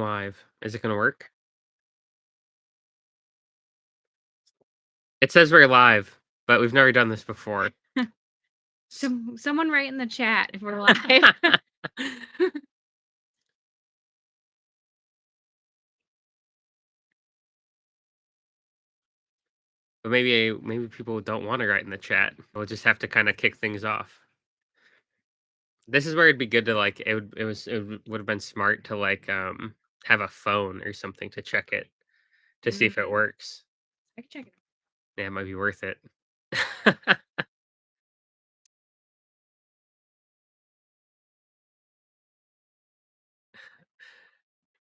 live. Is it gonna work? It says we're live, but we've never done this before. S- Someone write in the chat if we're live. But maybe people don't want to write in the chat. We'll just have to kind of kick things off. This is where it'd be good to like it would have been smart to like have a phone or something to check it to see if it Mm, works. I can check it. Yeah, it might be worth it.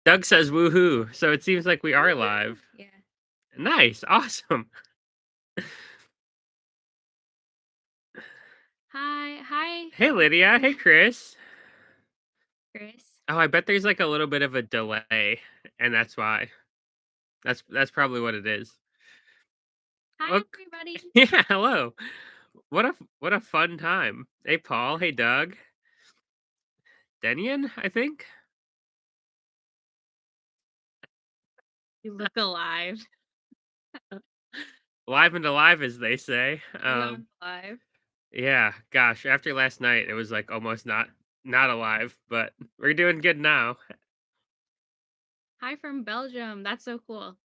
Doug says woohoo. So it seems like we are Woohoo! live. Yeah. Nice. Awesome. Hi, Hey Lydia. Hey Chris. Chris. Oh, I bet there's like a little bit of a delay, and that's why. That's probably what it is. Hi, Look, everybody. yeah, hello. What a fun time. Hey Paul, hey Doug. Denian, I think. You look alive. Live and alive as they say. Beyond alive. Yeah, gosh, after last night it was like almost not alive, but we're doing good now. Hi from Belgium. That's so cool.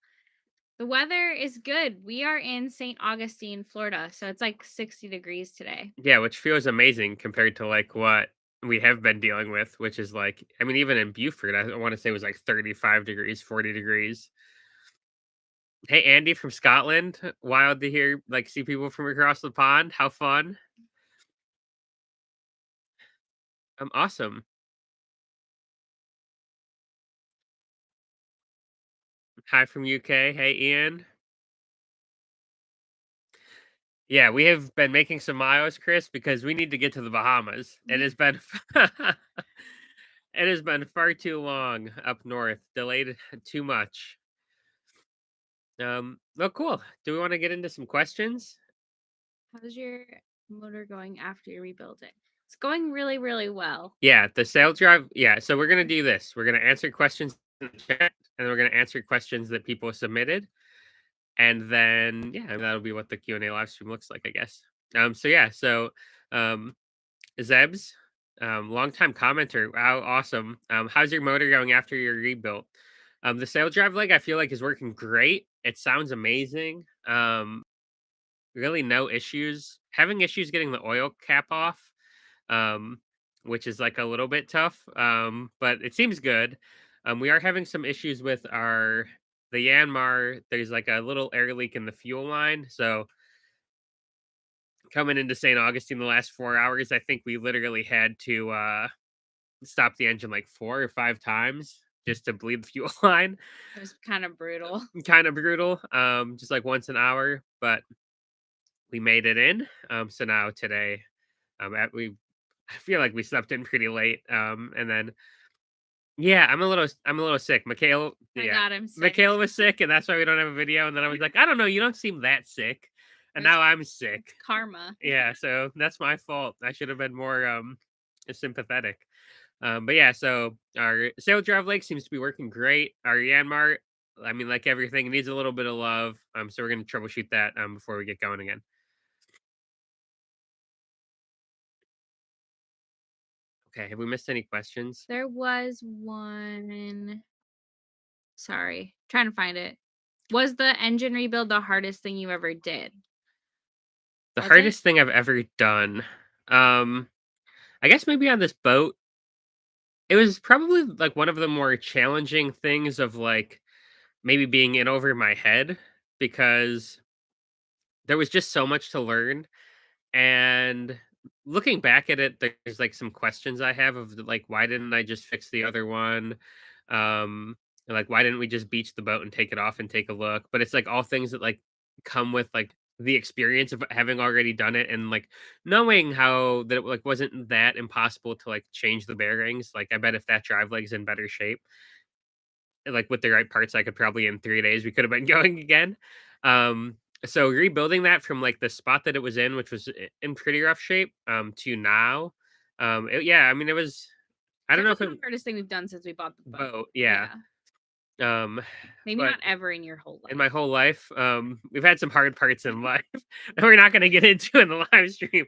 The weather is good. We are in St. Augustine, Florida, so it's like 60 degrees today. Yeah, which feels amazing compared to like what we have been dealing with, which is like I mean even in Beaufort, I want to say it was like 35 degrees, 40 degrees. Hey, Andy from Scotland. Wild to hear, like, see people from across the pond. How fun. Awesome. Hi from UK. Hey, Ian. Yeah, we have been making some miles, Chris, because we need to get to the Bahamas. It Me has been it has been far too long up north. Delayed too much. Oh, cool. Do we want to get into some questions? How's your motor going after you rebuild it? It's going really, really well. Yeah, the sales drive. Yeah, so we're gonna do this. We're gonna answer questions in the chat, and then we're gonna answer questions that people submitted. And then, yeah, that'll be what the Q&A live stream looks like, I guess. Um, Zebs, longtime commenter. Wow, awesome. How's your motor going after your rebuilt? The sail drive leg, I feel like is working great. It sounds amazing. Really no issues. Having issues getting the oil cap off, um, which is like a little bit tough. But it seems good. We are having some issues with the Yanmar. There's like a little air leak in the fuel line. So coming into St. Augustine the last 4 hours, I think we literally had to stop the engine like 4 or 5 times just to bleed the fuel line. It was kind of brutal. Kind of brutal. Just like once an hour, but we made it in. So now today, we I feel like we slept in pretty late. And then yeah, I'm a little sick. Michaela, My yeah, God, I'm sick. Michaela was sick, and that's why we don't have a video. And then I was like, I don't know, you don't seem that sick, and It's now I'm sick. karma. Yeah, so that's my fault. I should have been more sympathetic. But yeah, so our sail drive lake seems to be working great. Our Yanmar, I mean, like everything, it needs a little bit of love. So we're gonna troubleshoot that before we get going again. Okay, have we missed any questions? There was one. Sorry, trying to find it. Was the engine rebuild the hardest thing you ever did? The Was it? hardest thing I've ever done. Um, I guess maybe on this boat, it was probably like one of the more challenging things of like maybe being in over my head because there was just so much to learn. And looking back at it, there's like some questions I have of like, why didn't I just fix the other one? And, like, why didn't we just beach the boat and take it off and take a look? But it's like all things that like come with like the experience of having already done it and like knowing how that it like wasn't that impossible to like change the bearings. Like I bet if that drive leg's in better shape, like with the right parts, I could probably in 3 days we could have been going again. Um, so rebuilding that from like the spot that it was in, which was in pretty rough shape, to now, yeah, I mean it was. I don't know if Definitely it the hardest thing we've done since we bought the boat. boat, yeah. Yeah. Um, Maybe but not ever in your whole in life. my whole life, we've had some hard parts in life that we're not gonna get into in the live stream.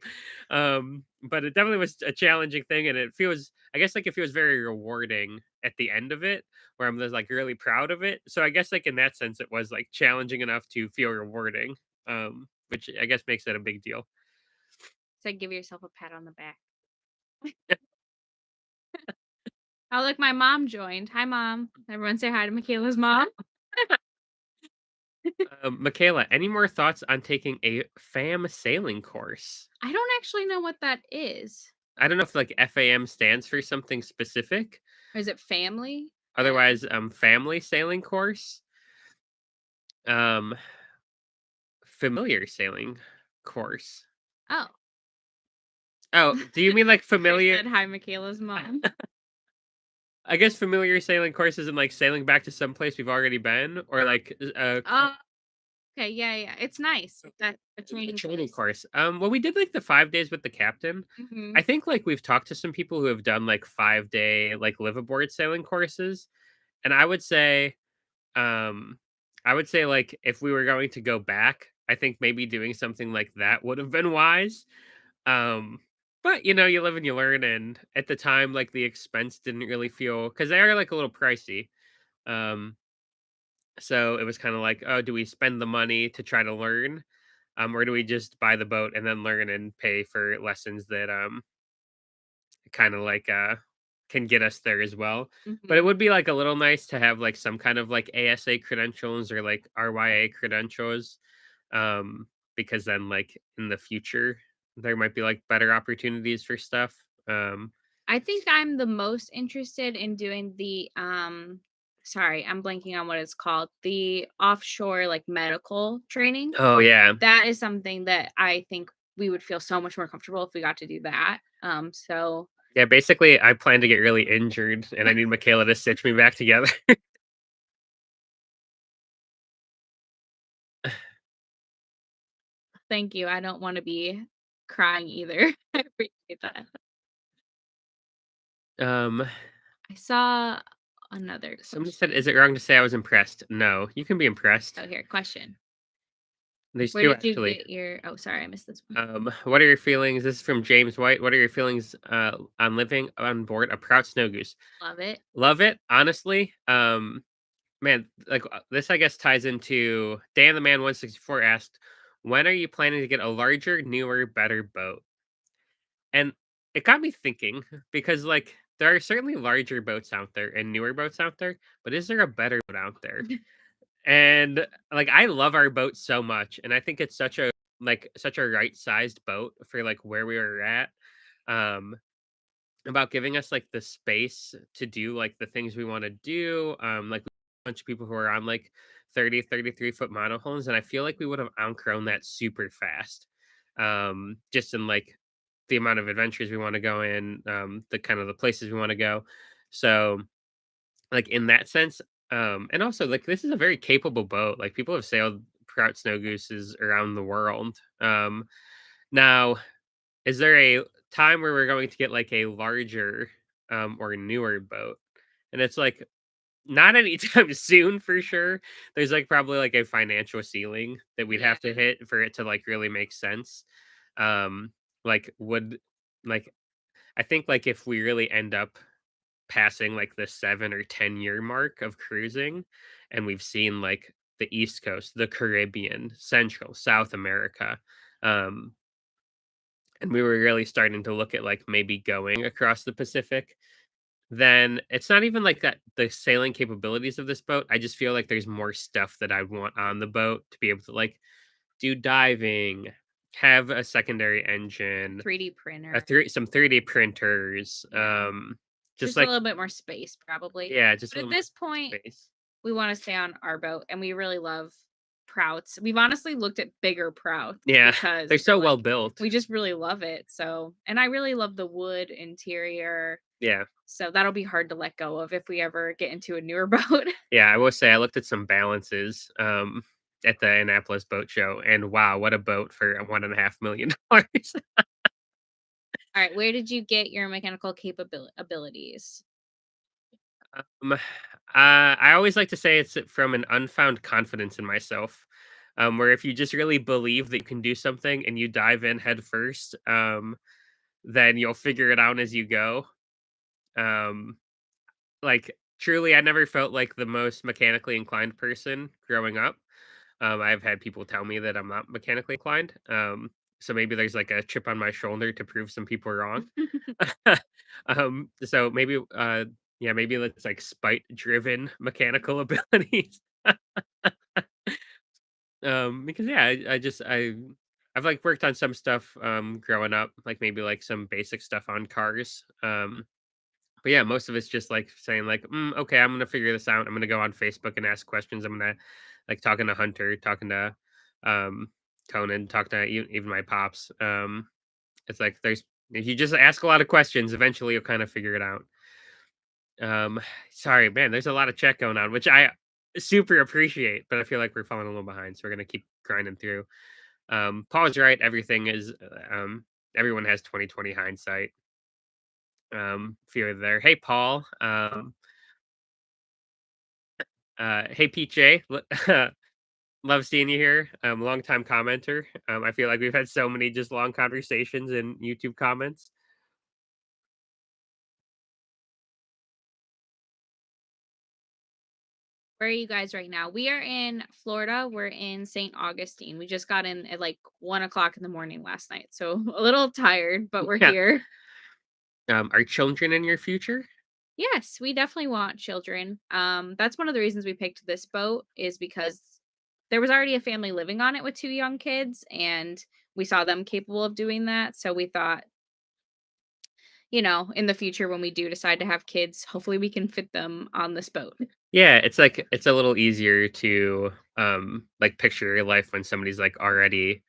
But it definitely was a challenging thing, and it feels I guess, like, it feels very rewarding at the end of it, where I'm just, like, really proud of it. So I guess, like, in that sense, it was, like, challenging enough to feel rewarding, which I guess makes it a big deal. So give yourself a pat on the back. Oh, look, my mom joined. Hi, mom. Everyone say hi to Michaela's mom. Michaela, any more thoughts on taking a FAM sailing course? I don't actually know what that is. I don't know if, like, FAM stands for something specific. Or is it family? Otherwise, family sailing course, um, familiar sailing course. Oh. Oh, do you mean like I familiar? said hi, Michaela's mom. I guess familiar sailing courses and like sailing back to some place we've already been, or like Oh, okay. Yeah, yeah. It's nice. That a a training training place. course. Well, we did like the 5 days with the captain. I Mhm. think like we've talked to some people who have done like 5 day like live aboard sailing courses, and um, I would say like if we were going to go back, I think maybe doing something like that would have been wise. Um, but you know, you live and you learn, and at the time, like the expense didn't really feel because they are like a little pricey. Um, so it was kind of like, oh, do we spend the money to try to learn, or do we just buy the boat and then learn and pay for lessons that kind of like can get us there as well. But it Mhm. would be like a little nice to have like some kind of like ASA credentials or like RYA credentials, um, because then like in the future there might be like better opportunities for stuff. Um, I think I'm the most interested in doing the sorry, I'm blanking on what it's called. The offshore like medical training. oh yeah, That is something that I think we would feel so much more comfortable if we got to do that. So yeah. Basically, I plan to get really injured, and I need Michaela to stitch me back together. thank you. I don't want to be crying either. I appreciate that. um, I saw another somebody said, "Is question. it wrong to say I was impressed?" No, you can be impressed. Oh, here, question. There's Where two did you actually. get your oh, sorry, I missed this one. What are your feelings? This is from James White. What are your feelings on living on board a Prout Snow Goose? Love it. Love it, honestly. Man, like this, I guess ties into Dan the Man 164 asked, "When are you planning to get a larger, newer, better boat?" And it got me thinking because like there are certainly larger boats out there and newer boats out there, but is there a better boat out there? And like I love our boat so much, and I think it's such a right sized boat for like where we were at. Um, about giving us like the space to do like the things we want to do. Like a bunch of people who are on like 33-foot monohomes, and I feel like we would have outgrown that super fast. Just in like the amount of adventures we want to go in, the kind of the places we want to go. So like in that sense, and also like this is a very capable boat. Like people have sailed Prout Snow Gooses around the world. Now is there a time where we're going to get like a larger or newer boat? And it's like not anytime soon for sure. There's like probably like a financial ceiling that we'd Yeah. have to hit for it to like really make sense. Um like would like I think like if we really end up passing like the 7 or 10 year mark of cruising and we've seen like the East Coast, the Caribbean, Central, South America, um and we were really starting to look at like maybe going across the Pacific, then it's not even like that the sailing capabilities of this boat. I just feel like there's more stuff that I want on the boat to be able to like do diving, have a secondary engine, 3D a printer. three some 3D printers, Yeah. just Just a like little bit more space, probably. yeah, just a But at little more this point, space. we want to stay on our boat and we really love Prouts. We've honestly looked at bigger Prouts Yeah, because they're we're so well like, built. we just really love it. So, and I really love the wood interior. Yeah. So that'll be hard to let go of if we ever get into a newer boat. Yeah, I will say I looked at some balances at the Annapolis boat show, and wow, what a boat for $1.5 million. All right, where did you get your mechanical abilities? I always like to say it's from an unfound confidence in myself, where if you just really believe that you can do something and you dive in head first, then you'll figure it out as you go. Um, like truly, I never felt like the most mechanically inclined person growing up. I've had people tell me that I'm not mechanically inclined. So maybe there's like a chip on my shoulder to prove some people wrong. So maybe, yeah, maybe it's like spite driven mechanical abilities. Because yeah, I've like worked on some stuff growing up, like maybe like some basic stuff on cars. But yeah, most of it's just like saying like, okay, I'm gonna figure this out. I'm gonna go on Facebook and ask questions. I'm gonna like talking to Hunter, talking to um Conan, talk to even my pops. It's like there's if you just ask a lot of questions, eventually you'll kind of figure it out. Um, sorry, man, there's a lot of chat going on, which I super appreciate, but I feel like we're falling a little behind, so we're gonna keep grinding through. Paul's right. Everyone has 2020 hindsight. If you're there, hey Paul. Hey PJ, love seeing you here. Long time commenter. I feel like we've had so many just long conversations in YouTube comments. Where are you guys right now? We are in Florida. We're in St. Augustine. We just got in at like 1 o'clock in the morning last night. So a little tired, but we're Yeah. here. Are children in your future? Yes, we definitely want children. That's one of the reasons we picked this boat is because there was already a family living on it with two young kids, and we saw them capable of doing that. So we thought, in the future when we do decide to have kids, hopefully we can fit them on this boat. Yeah, it's like it's a little easier to like picture your life when somebody's like already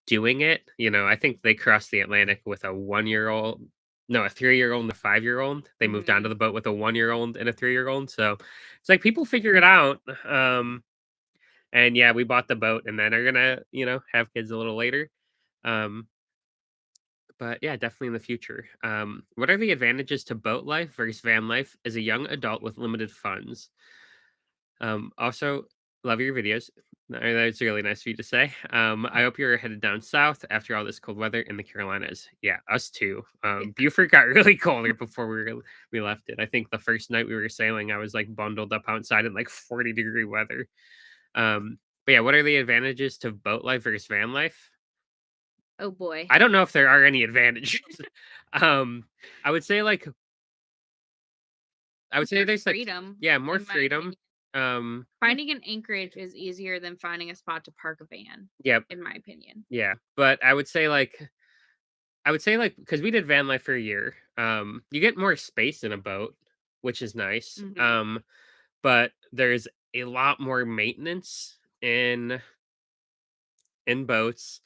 doing it. I think they crossed the Atlantic with a 1 year old, no, a 3 year old and a 5 year old. They moved onto Mhm. the boat with a 1 year old and a 3 year old. So it's like people figure it out. And yeah, we bought the boat and then are gonna, have kids a little later. Um, but yeah, definitely in the future. What are the advantages to boat life versus van life as a young adult with limited funds? Also, love your videos. That's really nice of you to say. I hope you're headed down south after all this cold weather in the Carolinas. Yeah, us too. Beaufort got really cold here before we left it. I think the first night we were sailing, I was like bundled up outside in like 40-degree weather. But yeah, what are the advantages to boat life versus van life? Oh boy. I don't know if there are any advantages. um, I would say like I would say More there's like freedom, yeah, more in my freedom. opinion. Um, Finding an anchorage is easier than finding a spot to park a van, yeah, in my opinion. yeah. But I would say, because we did van life for a year, you get more space in a boat, which is nice, Mhm. but there's a lot more maintenance in boats.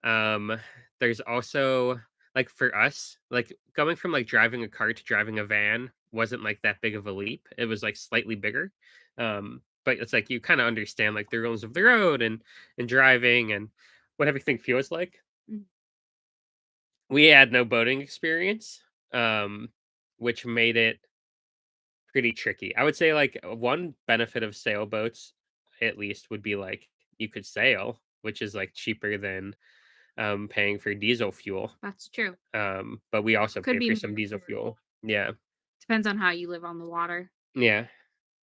Um, there's also like, for us, like, going from, like, driving a car to driving a van wasn't, like, that big of a leap. It was, like, slightly bigger, but it's like you kinda understand, like, the rules of the road and driving and what everything feels like. Mm. We had no boating experience, um, which made it pretty tricky. I would say, like, one benefit of sailboats, at least, would be, like, you could sail, which is, like, cheaper than, paying for diesel fuel, That's true. but we also Could pay be for more some diesel fuel. affordable. Yeah, Depends on how you live on the water, yeah,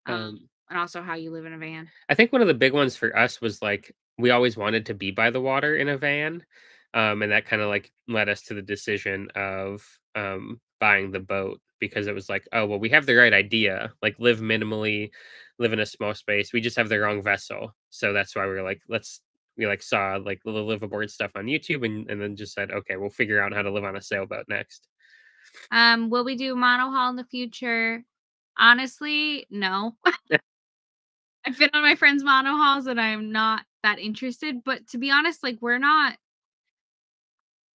um, um and also how you live in a van. I think one of the big ones for us was like we always wanted to be by the water in a van. And that kind of like led us to the decision of buying the boat because it was like, oh, well, we have the right idea, like live minimally, live in a small space. We just have the wrong vessel. So that's why we were like, we like saw like the live aboard stuff on YouTube and then just said, okay, we'll figure out how to live on a sailboat next. Will we do monohull in the future? Honestly, no. I've been on my friends' monohulls and I'm not that interested, but to be honest, like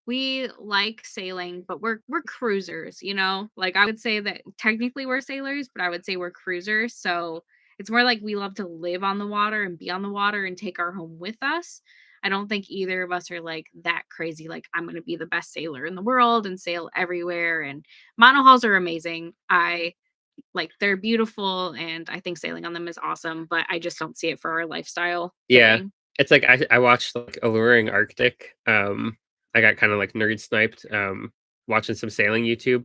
we like sailing, but we're cruisers, you know? Like I would say that technically we're sailors, but I would say we're cruisers. So it's more like we love to live on the water and be on the water and take our home with us. I don't think either of us are like that crazy. Like, I'm going to be the best sailor in the world and sail everywhere. And monohulls are amazing. I like they're beautiful and I think sailing on them is awesome, but I just don't see it for our lifestyle Yeah. fitting. It's like I watched, like, Alluring Arctic, I got kinda, like, nerd sniped, watching some sailing YouTube,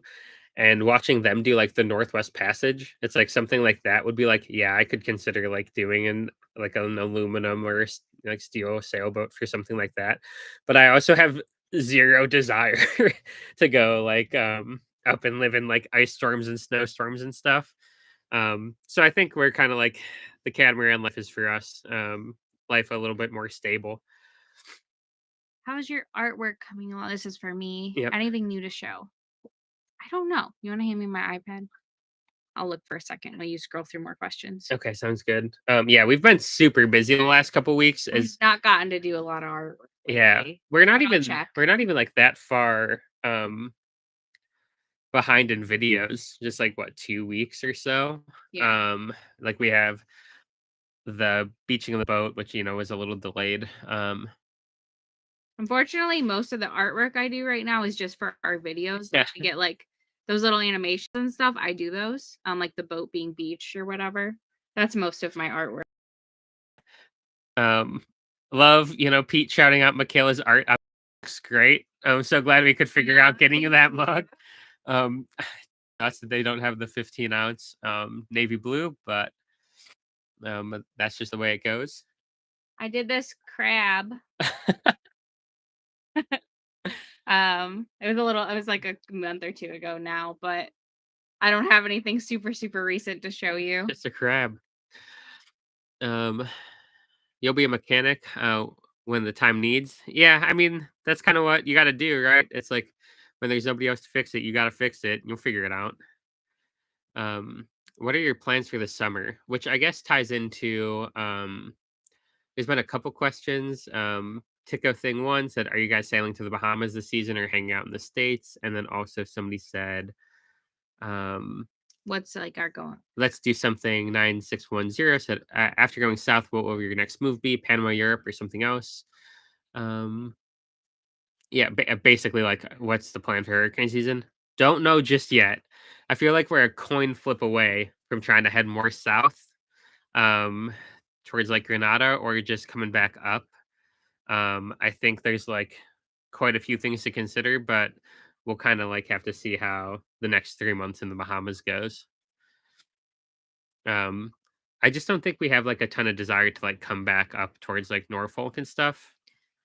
and watching them do, like, the Northwest Passage. It's like something like that would be like, yeah, I could consider, like, doing an aluminum or like, steel sailboat for something like that, but I also have 0 desire to go, like, up and live in, like, ice storms and snowstorms and stuff. So I think we're kinda like the catamaran life is for us, life a little bit more stable. How's your artwork coming along? This is for me. Yep. Anything new to show? I don't know. You want to hand me my iPad? I'll look for a second while you scroll through more questions. Okay, sounds good. Yeah, we've been super busy the last couple weeks I've as not gotten to do a lot of artwork yeah, lately, but I'll check. we're not even, like, that far, behind in videos, just, like, what, 2 weeks or so? Yeah. Like, we have the beaching of the boat, which, was a little delayed, Unfortunately, most of the artwork I do right now is just for our videos. yeah, We get like those little animations and stuff. I do those, like the boat being beached or whatever. That's most of my artwork. um, love, Pete shouting out Michaela's art, looks great. I'm so glad we could figure Yeah, out getting you thank that you. mug. Um, us that they don't have the 15-ounce, navy blue, but that's just the way it goes. I did this crab. It was like a month or two ago now, but I don't have anything super, super recent to show you. Just a crab. Um, you'll be a mechanic, when the time needs. Yeah, I mean, that's kinda what you gotta do, right? It's like, when there's nobody else to fix it, you gotta fix it, you'll figure it out. Um, what are your plans for the summer? Which I guess ties into, there's been a couple questions. Tico Thing 1 said, "Are you guys sailing to the Bahamas this season or hanging out in the States?" And then also somebody said, um, What's like our going? "Let's do something." 9610 said, "After going south, what will your next move be? Panama, Europe, or something else?" Um, yeah, basically, like, what's the plan for hurricane season? Don't know just yet. I feel like we're a coin flip away from trying to head more south, um, towards like Grenada, or just coming back up. I think there's like quite a few things to consider, but we'll kind of like have to see how the next 3 months in the Bahamas goes. Um, I just don't think we have like a ton of desire to like come back up towards like Norfolk and stuff.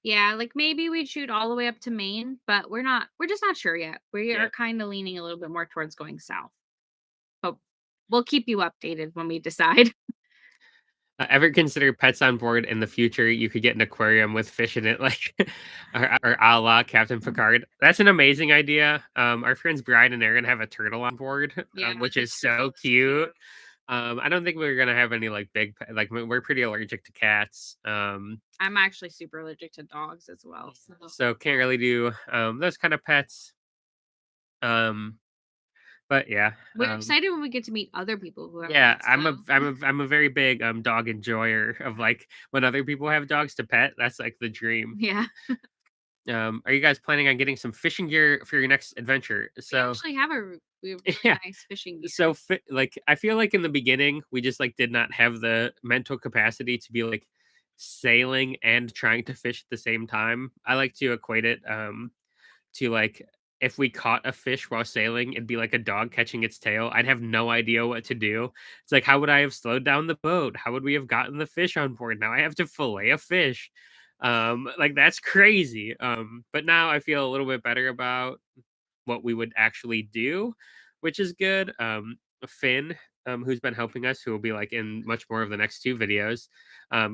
Yeah, like maybe we'd shoot all the way up to Maine, but we're just not sure yet. We Yeah. are kind of leaning a little bit more towards going south. But we'll keep you updated when we decide. Ever consider pets on board in the future? You could get an aquarium with fish in it, like or a la Captain Picard. That's an amazing idea. Our friends Brian and Aaron have a turtle on board, Yeah, which the is so turtle is cute. cute. I don't think we're gonna have any like like we're pretty allergic to cats. I'm actually super allergic to dogs as well. So So can't really do those kind of pets. Um, but yeah, we're excited when we get to meet other people who have yeah, pets though. I'm a very big dog enjoyer of like when other people have dogs to pet. That's like the dream. Yeah. Are you guys planning on getting some fishing gear for your next adventure? So We have really yeah, nice fishing gear. so like I feel like in the beginning we just like did not have the mental capacity to be like sailing and trying to fish at the same time. I like to equate it to like if we caught a fish while sailing, it'd be like a dog catching its tail. I'd have no idea what to do. It's like, how would I have slowed down the boat? How would we have gotten the fish on board? Now I have to fillet a fish. Like that's crazy. But now I feel a little bit better about what we would actually do, which is good. Finn, who's been helping us, who will be like in much more of the next two videos,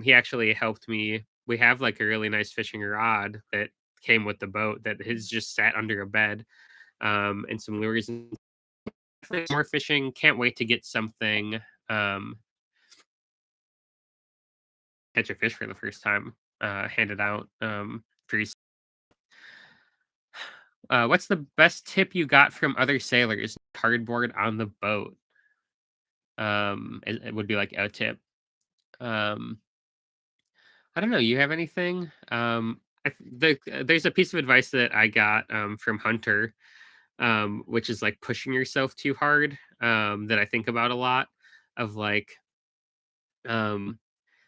he actually helped me. We have like a really nice fishing rod that came with the boat that has just sat under a bed, and some lures and more fishing. Can't wait to get something, um, catch a fish for the first time, handed out, for you. What's the best tip you got from other sailors? Cardboard on the boat. It would be like a tip. Um, I don't know. You have anything? There's a piece of advice that I got from Hunter, which is like pushing yourself too hard. That I think about a lot. Of um,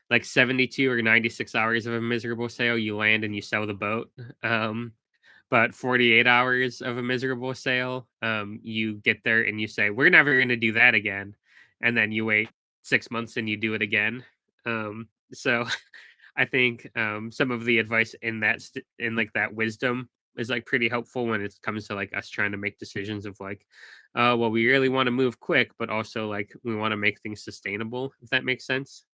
like 72 or 96 hours of a miserable sail, you land and you sell the boat. Um, but 48 hours of a miserable sail, you get there and you say, "We're never going to do that again," and then you wait 6 months and you do it again. So I think some of the advice in in like that wisdom is like pretty helpful when it comes to like us trying to make decisions of like, well, we really want to move quick, but also like we want to make things sustainable. If that makes sense.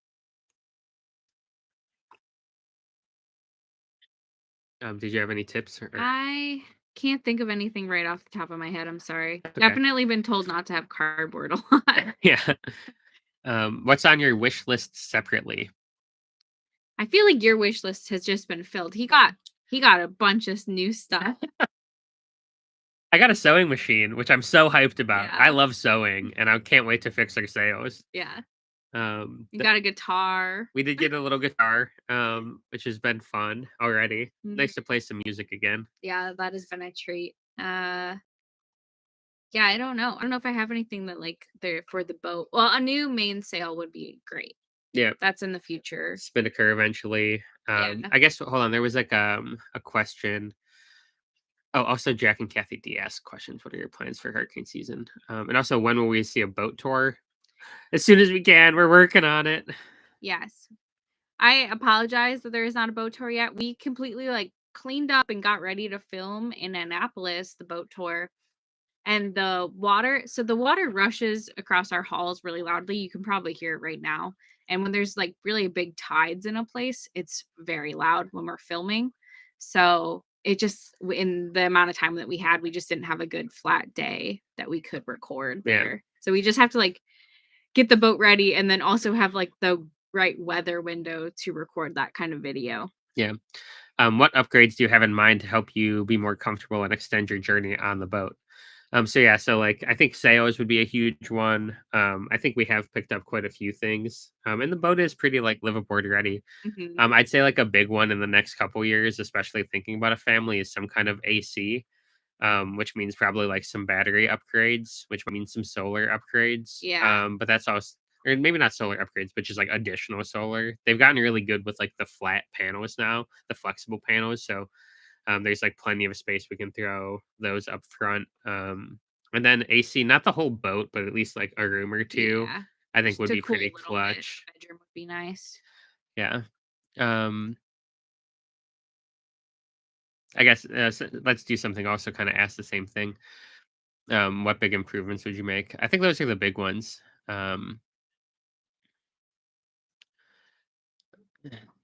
Did you have any tips? Or I can't think of anything right off the top of my head. I'm sorry. okay, Definitely been told not to have cardboard a lot. yeah. What's on your wish list separately? I feel like your wish list has just been filled. He got a bunch of new stuff. I got a sewing machine, which I'm so hyped about. I Yeah. love sewing, and I can't wait to fix our sales. Yeah. You Th- got a guitar. we did get a little guitar, which has been fun already. Mhm. Nice to play some music again. Yeah, that has been a treat. Yeah, I don't know. I don't know if I have anything that like there for the boat. Well, a new mainsail would be great. Yeah, That's in the future. spinnaker eventually. Yeah. I guess hold on. There was like a question. Oh, also Jack and Kathy D asked questions. What are your plans for hurricane season? And also when will we see a boat tour? As soon as we can. We're working on it. Yes. I apologize that there is not a boat tour yet. We completely like cleaned up and got ready to film in Annapolis the boat tour. And the water rushes across our halls really loudly. You can probably hear it right now. And when there's like really big tides in a place, it's very loud when we're filming. So it just in the amount of time that we had, we just didn't have a good flat day that we could record Yeah, there. So we just have to like get the boat ready and then also have like the right weather window to record that kind of video. yeah. What upgrades do you have in mind to help you be more comfortable and extend your journey on the boat? So yeah, so like I think sales would be a huge one. I think we have picked up quite a few things. And the boat is pretty like liveaboard ready. Mhm. I'd say like a big one in the next couple years, especially thinking about a family, is some kind of AC, which means probably like some battery upgrades, which means some solar upgrades. Yeah, But that's also, or maybe not solar upgrades, but just like additional solar. They've gotten really good with like the flat panels now, the flexible panels. So there's like plenty of space we can throw those up front. And then AC, not the whole boat, but at least like a room or two, yeah. I think Just would to be cool pretty a little bit. clutch. The bedroom would be nice. Yeah. Um, I guess let's do something also kind of ask the same thing. What big improvements would you make? I think those are the big ones. Um,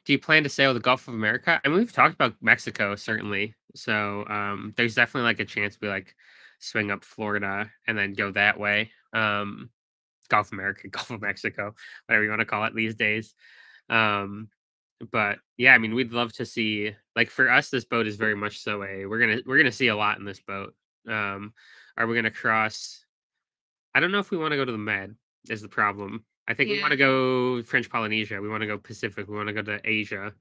do you plan to sail the Gulf of America? I mean, we've talked about Mexico certainly. So there's definitely like a chance we like swing up Florida and then go that way. Gulf of America, Gulf of Mexico, whatever you want to call it these days. Um, but yeah, I mean, we'd love to see like for us, this boat is very much so a we're gonna see a lot in this boat. Um, are we gonna cross? I don't know if we want to go to the Med is the problem. I think we want Yeah, to go French Polynesia. We want to go Pacific. We want to go to Asia,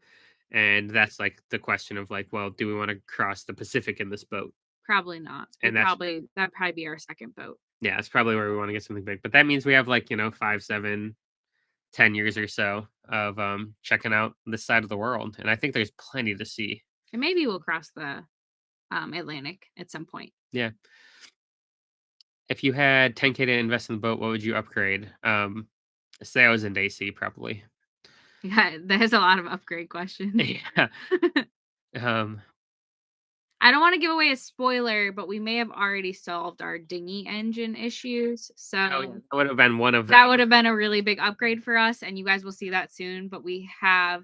and that's like the question of like, well, do we want to cross the Pacific in this boat? probably not. And that's That'd probably be our second boat. yeah, that's probably where we want to get something big. But that means we have like 5, 7, 10 years or so of checking out this side of the world, and I think there's plenty to see. And maybe we'll cross the Atlantic at some point. Yeah. If you had 10K to invest in the boat, what would you upgrade? Sails and AC probably. Yeah, there's a lot of upgrade questions. Yeah. Um, I don't want to give away a spoiler, but we may have already solved our dinghy engine issues. oh yeah, So that would have been one of that them. would have been a really big upgrade for us, and you guys will see that soon. But we have,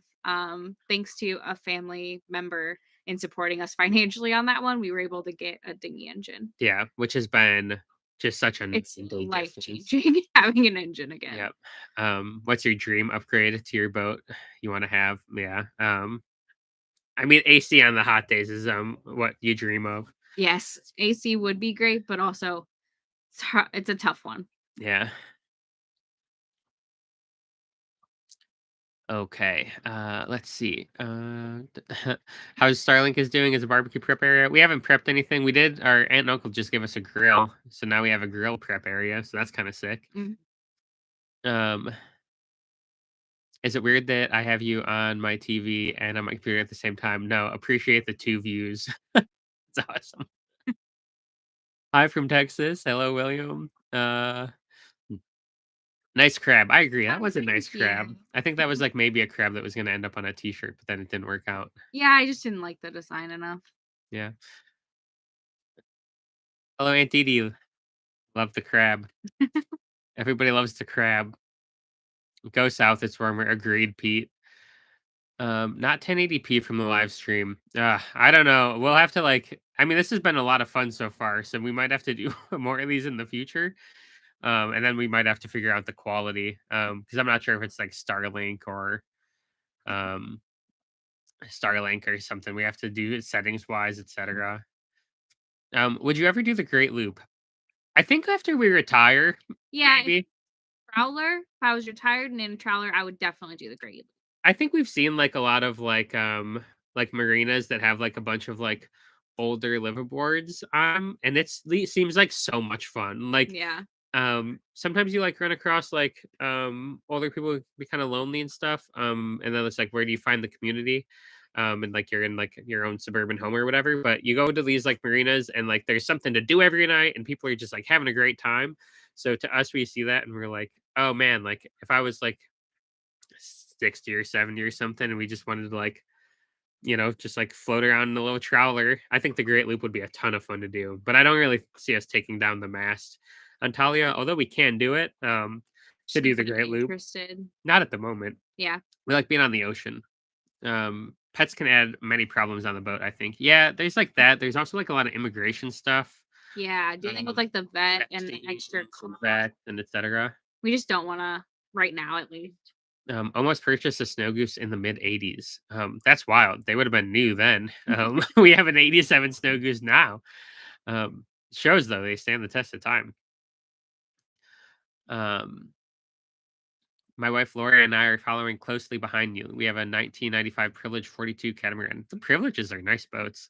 thanks to a family member in supporting us financially on that one, we were able to get a dinghy engine. Yeah, which has been just such a night It's and day life difference. changing having an engine again. Yep. What's your dream upgrade to your boat you want to have? Yeah. I mean, AC on the hot days is what you dream of. Yes, AC would be great, but also it's a tough one. Yeah. Okay, let's see. How Starlink is doing as a barbecue prep area. We haven't prepped anything. We did. Our aunt and uncle just gave us a grill, so now we have a grill prep area. So that's kind of sick. Mm. Um, is it weird that I have you on my TV and on my computer at the same time? No, appreciate the two views. It's awesome. Hi from Texas. Hello, William. Nice crab. I agree. That Oh, was a thank nice you. crab. I think that was like maybe a crab that was going to end up on a T-shirt, but then it didn't work out. Yeah, I just didn't like the design enough. Yeah. Hello, Aunt Dee. Love the crab. Everybody loves the crab. Go south, it's warmer. Agreed, Pete. Not 1080p from the live stream. I don't know. We'll have to like. I mean, this has been a lot of fun so far, so we might have to do more of these in the future. And then we might have to figure out the quality. Because I'm not sure if it's like um, Starlink or something. We have to do it settings wise, etc. Would you ever do the Great Loop? I think after we retire, Yeah, if maybe. Prowler, if I was retired and in a Prowler, I would definitely do the Great. I think we've seen, like, a lot of, like, marinas that have, like, a bunch of, like, older liveaboards, and seems like so much fun, like, Yeah. sometimes you, like, run across, like, older people who be kinda lonely and stuff, and then it's like, where do you find the community? And, like, you're in, like, your own suburban home or whatever, but you go to these, like, marinas and, like, there's something to do every night, and people are just, like, having a great time, so to us, we see that and we're like, "Oh, man," like, if I was, like 60 or 70 or something, and we just wanted to like, just like float around in a little trawler. I think the Great Loop would be a ton of fun to do, but I don't really see us taking down the mast. Antalya, although we can do it, to Just do not the really Great Loop, interested. not at the moment. Yeah. We like being on the ocean. Pets can add many problems on the boat, I think. Yeah, there's like that. There's also like a lot of immigration stuff, Yeah, dealing with, um, like, the vet and the extra vaccines and cost. vet and etc. We just don't wanna right now, at least. Almost purchased a snow goose in the mid '80s. That's wild. They would have been new then. We have an '87 snow goose now. Shows though they stand the test of time. Um, my wife Laura and I are following closely behind you. We have a 1995 Privilege 42 catamaran. The Privileges are nice boats.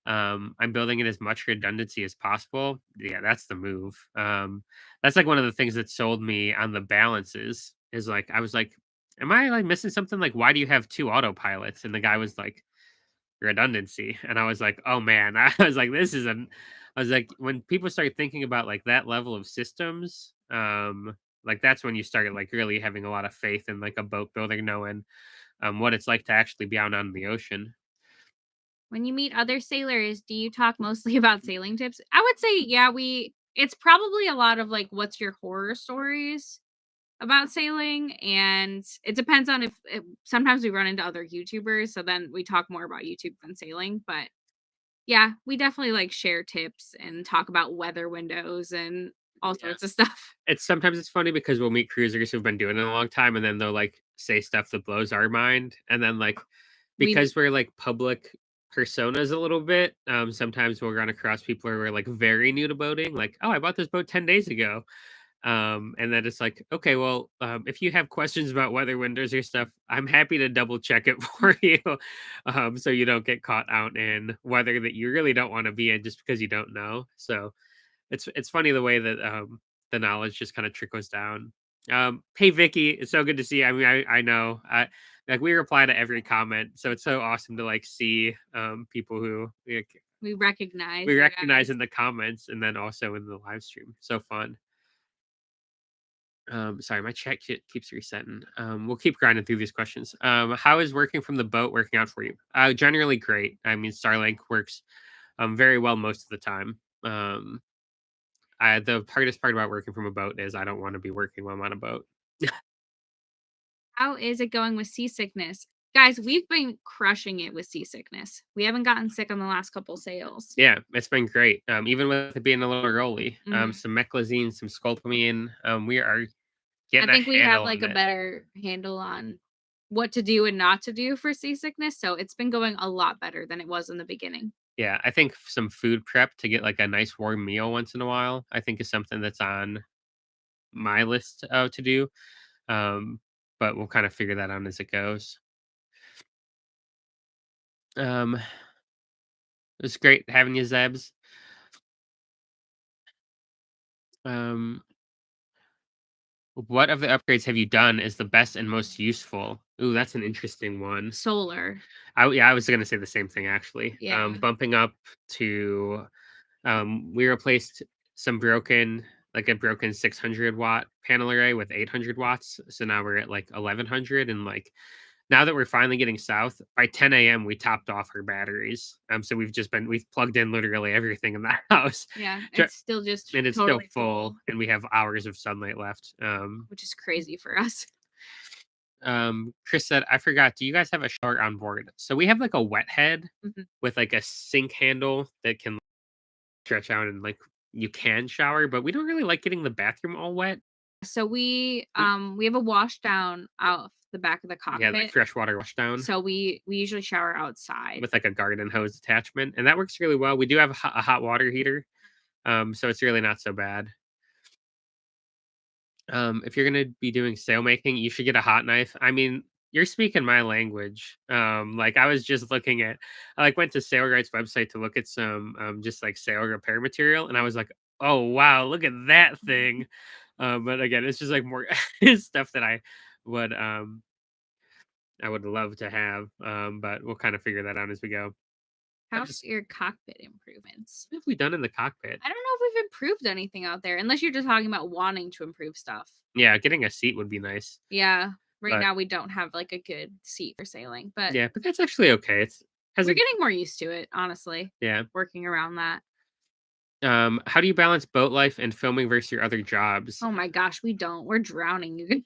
I'm building in as much redundancy as possible. Yeah, that's the move. That's like one of the things that sold me on the balances. Is like I was like, "Am I like missing something? Like, why do you have two autopilots?" And the guy was like, "Redundancy." And I was like, "Oh man," I was like, "This is an." I was like, when people start thinking about like that level of systems, like that's when you start like really having a lot of faith in like a boat builder, knowing what it's like to actually be out on the ocean. When you meet other sailors, do you talk mostly about sailing tips? I would say, yeah, it's probably a lot of, like, what's your horror stories about sailing, and it depends on if sometimes we run into other YouTubers, so then we talk more about YouTube than sailing, but yeah, we definitely, like, share tips and talk about weather windows and all Yeah. sorts of stuff. It's funny because we'll meet cruisers who've been doing it a long time, and then they'll, like, say stuff that blows our mind, and then, like, We because we're, like, public personas a little bit, sometimes we'll run across people who are, like, very new to boating, like, "Oh, I bought this boat 10 days ago." And then it's like, "Okay, well, if you have questions about weather windows or stuff, I'm happy to double check it for you, so you don't get caught out in weather that you really don't wanna be in just because you don't know." So it's funny the way that, the knowledge just kinda trickles down. Hey, Vicky, it's so good to see you. I mean, I know, like, we reply to every comment, so it's so awesome to, like, see, people who, like, we recognize we you recognize guys. in the comments and then also in the live stream. So fun. Sorry, my chat keeps resetting. We'll keep grinding through these questions. How is working from the boat working out for you? Generally great. I mean, Starlink works very well most of the time. The hardest part about working from a boat is I don't want to be working while I'm on a boat. How is it going with seasickness? Guys, we've been crushing it with seasickness. We haven't gotten sick on the last couple sails. Yeah, it's been great. Even with it being a little rolly, Mhm. some meclizine, some sculpamine. We are I getting a think we have, handle like, on a it. better handle on what to do and not to do for seasickness, so it's been going a lot better than it was in the beginning. Yeah, I think some food prep to get like a nice warm meal once in a while, I think is something that's on my list to do. Um, but we'll kind of figure that out as it goes. It was great having you, Zebs. Um, what of the upgrades have you done is the best and most useful? Ooh, that's an interesting one. Solar. Yeah, I was gonna say the same thing actually. Yeah. Bumping up to we replaced some broken like a broken 600-watt panel array with 800 watts. So now we're at like 1100, and like now that we're finally getting south, by 10 a.m. we topped off our batteries. So we've plugged in literally everything in the house. Yeah. Tr- It's still just and it's still totally full, full, and we have hours of sunlight left. which is crazy for us. Chris said, I forgot, do you guys have a shower on board? So we have like a wet head Mhm. with like a sink handle that can stretch out, and like you can shower, but we don't really like getting the bathroom all wet. So We we have a wash down out the back of the Yeah, like cockpit. freshwater washdown So we usually shower outside. with like a garden hose attachment, and that works really well. We do have a hot water heater, so it's really not so bad. If you're gonna be doing sail making, you should get a hot knife. I mean, you're speaking my language. Like I was just looking at, I like went to Sailright's website to look at some just like sail repair material, and I was like, oh wow, look at that thing. But again, it's just like more stuff that would um I would love to have. But we'll kind of figure that out as we go. I've How's just your cockpit improvements? What have we done in the cockpit? I don't know if we've improved anything out there, unless you're just talking about wanting to improve stuff. Yeah, getting a seat would be nice. Yeah. Right But now we don't have like a good seat for sailing, but yeah, but that's actually okay. It's we're hasn't getting more used to it, honestly. Yeah. Working around that. How do you balance boat life and filming versus your other jobs? Oh my gosh, we don't. We're drowning. You guys.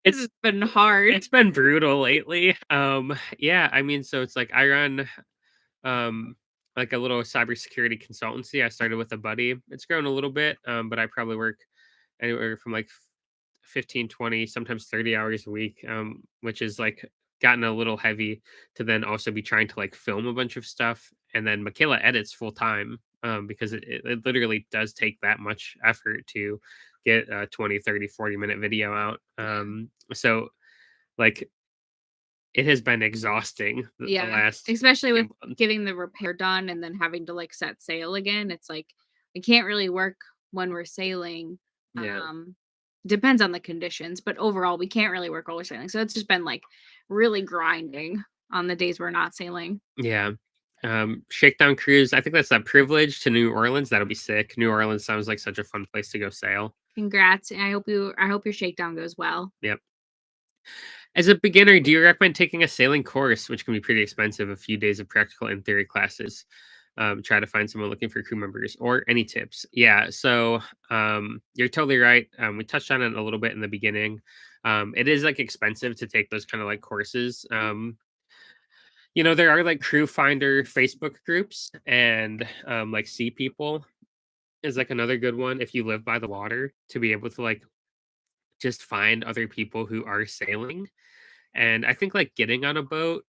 This It's has been hard. it's been brutal lately. Yeah, I mean, so it's like I run um like a little cybersecurity consultancy. I started with a buddy. It's grown a little bit, but I probably work anywhere from like 15, 20, sometimes 30 hours a week, which is like gotten a little heavy to then also be trying to like film a bunch of stuff. And then Michaela edits full time, because it literally does take that much effort to get a 20, 30, 40 minute video out. Yeah. So like it has been exhausting the Yeah. last Especially few with months. getting the repair done and then having to like set sail again. It's like we can't really work when we're sailing. Yeah. Um Depends on the conditions, but overall we can't really work while we're sailing. So it's just been like really grinding on the days we're not sailing. Yeah. Shakedown cruise. I think that's a privilege to New Orleans. That'll be sick. New Orleans sounds like such a fun place to go sail. Congrats. And I hope your shakedown goes well. Yep. As a beginner, do you recommend taking a sailing course, which can be pretty expensive, a few days of practical and theory classes? Try to find someone looking for crew members, or any tips. Yeah, so you're totally right. We touched on it a little bit in the beginning. It is like expensive to take those kind of like courses. There are like crew finder Facebook groups, and like Sea People is like another good one if you live by the water, to be able to like just find other people who are sailing. And I think, like, getting on a boat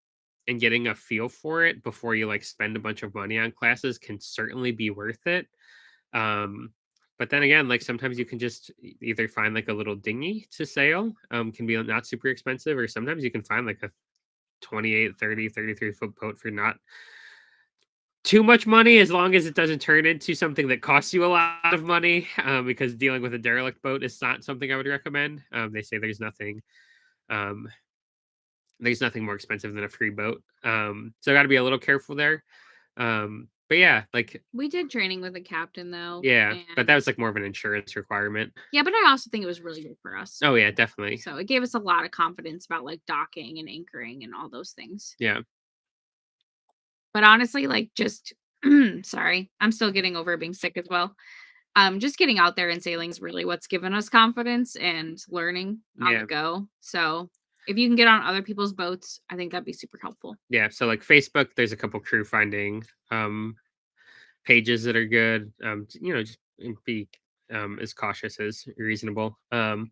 and getting a feel for it before you, like, spend a bunch of money on classes can certainly be worth it. Um, but then again, like, sometimes you can just either find, like, a little dinghy to sail, can be not super expensive, or sometimes you can find, like, a 28, 30, 33-foot boat for not too much money, as long as it doesn't turn into something that costs you a lot of money, because dealing with a derelict boat is not something I would recommend. They say um there's nothing more expensive than a free boat. So got to be a little careful there. But yeah, like We did training with a captain though. yeah, but that And was like more of an insurance requirement. yeah, but I also think it was really good for us. Oh yeah, definitely. So it gave us a lot of confidence about like docking and anchoring and all those things. Yeah, But honestly, like just sorry, I'm still getting over being sick as well. Just getting out there and sailing is really what's given us confidence and learning on the yeah, go. So if you can get on other people's boats, I think that'd be super helpful. yeah. So like Facebook, there's a couple crew finding pages that are good. Just be as cautious as reasonable. And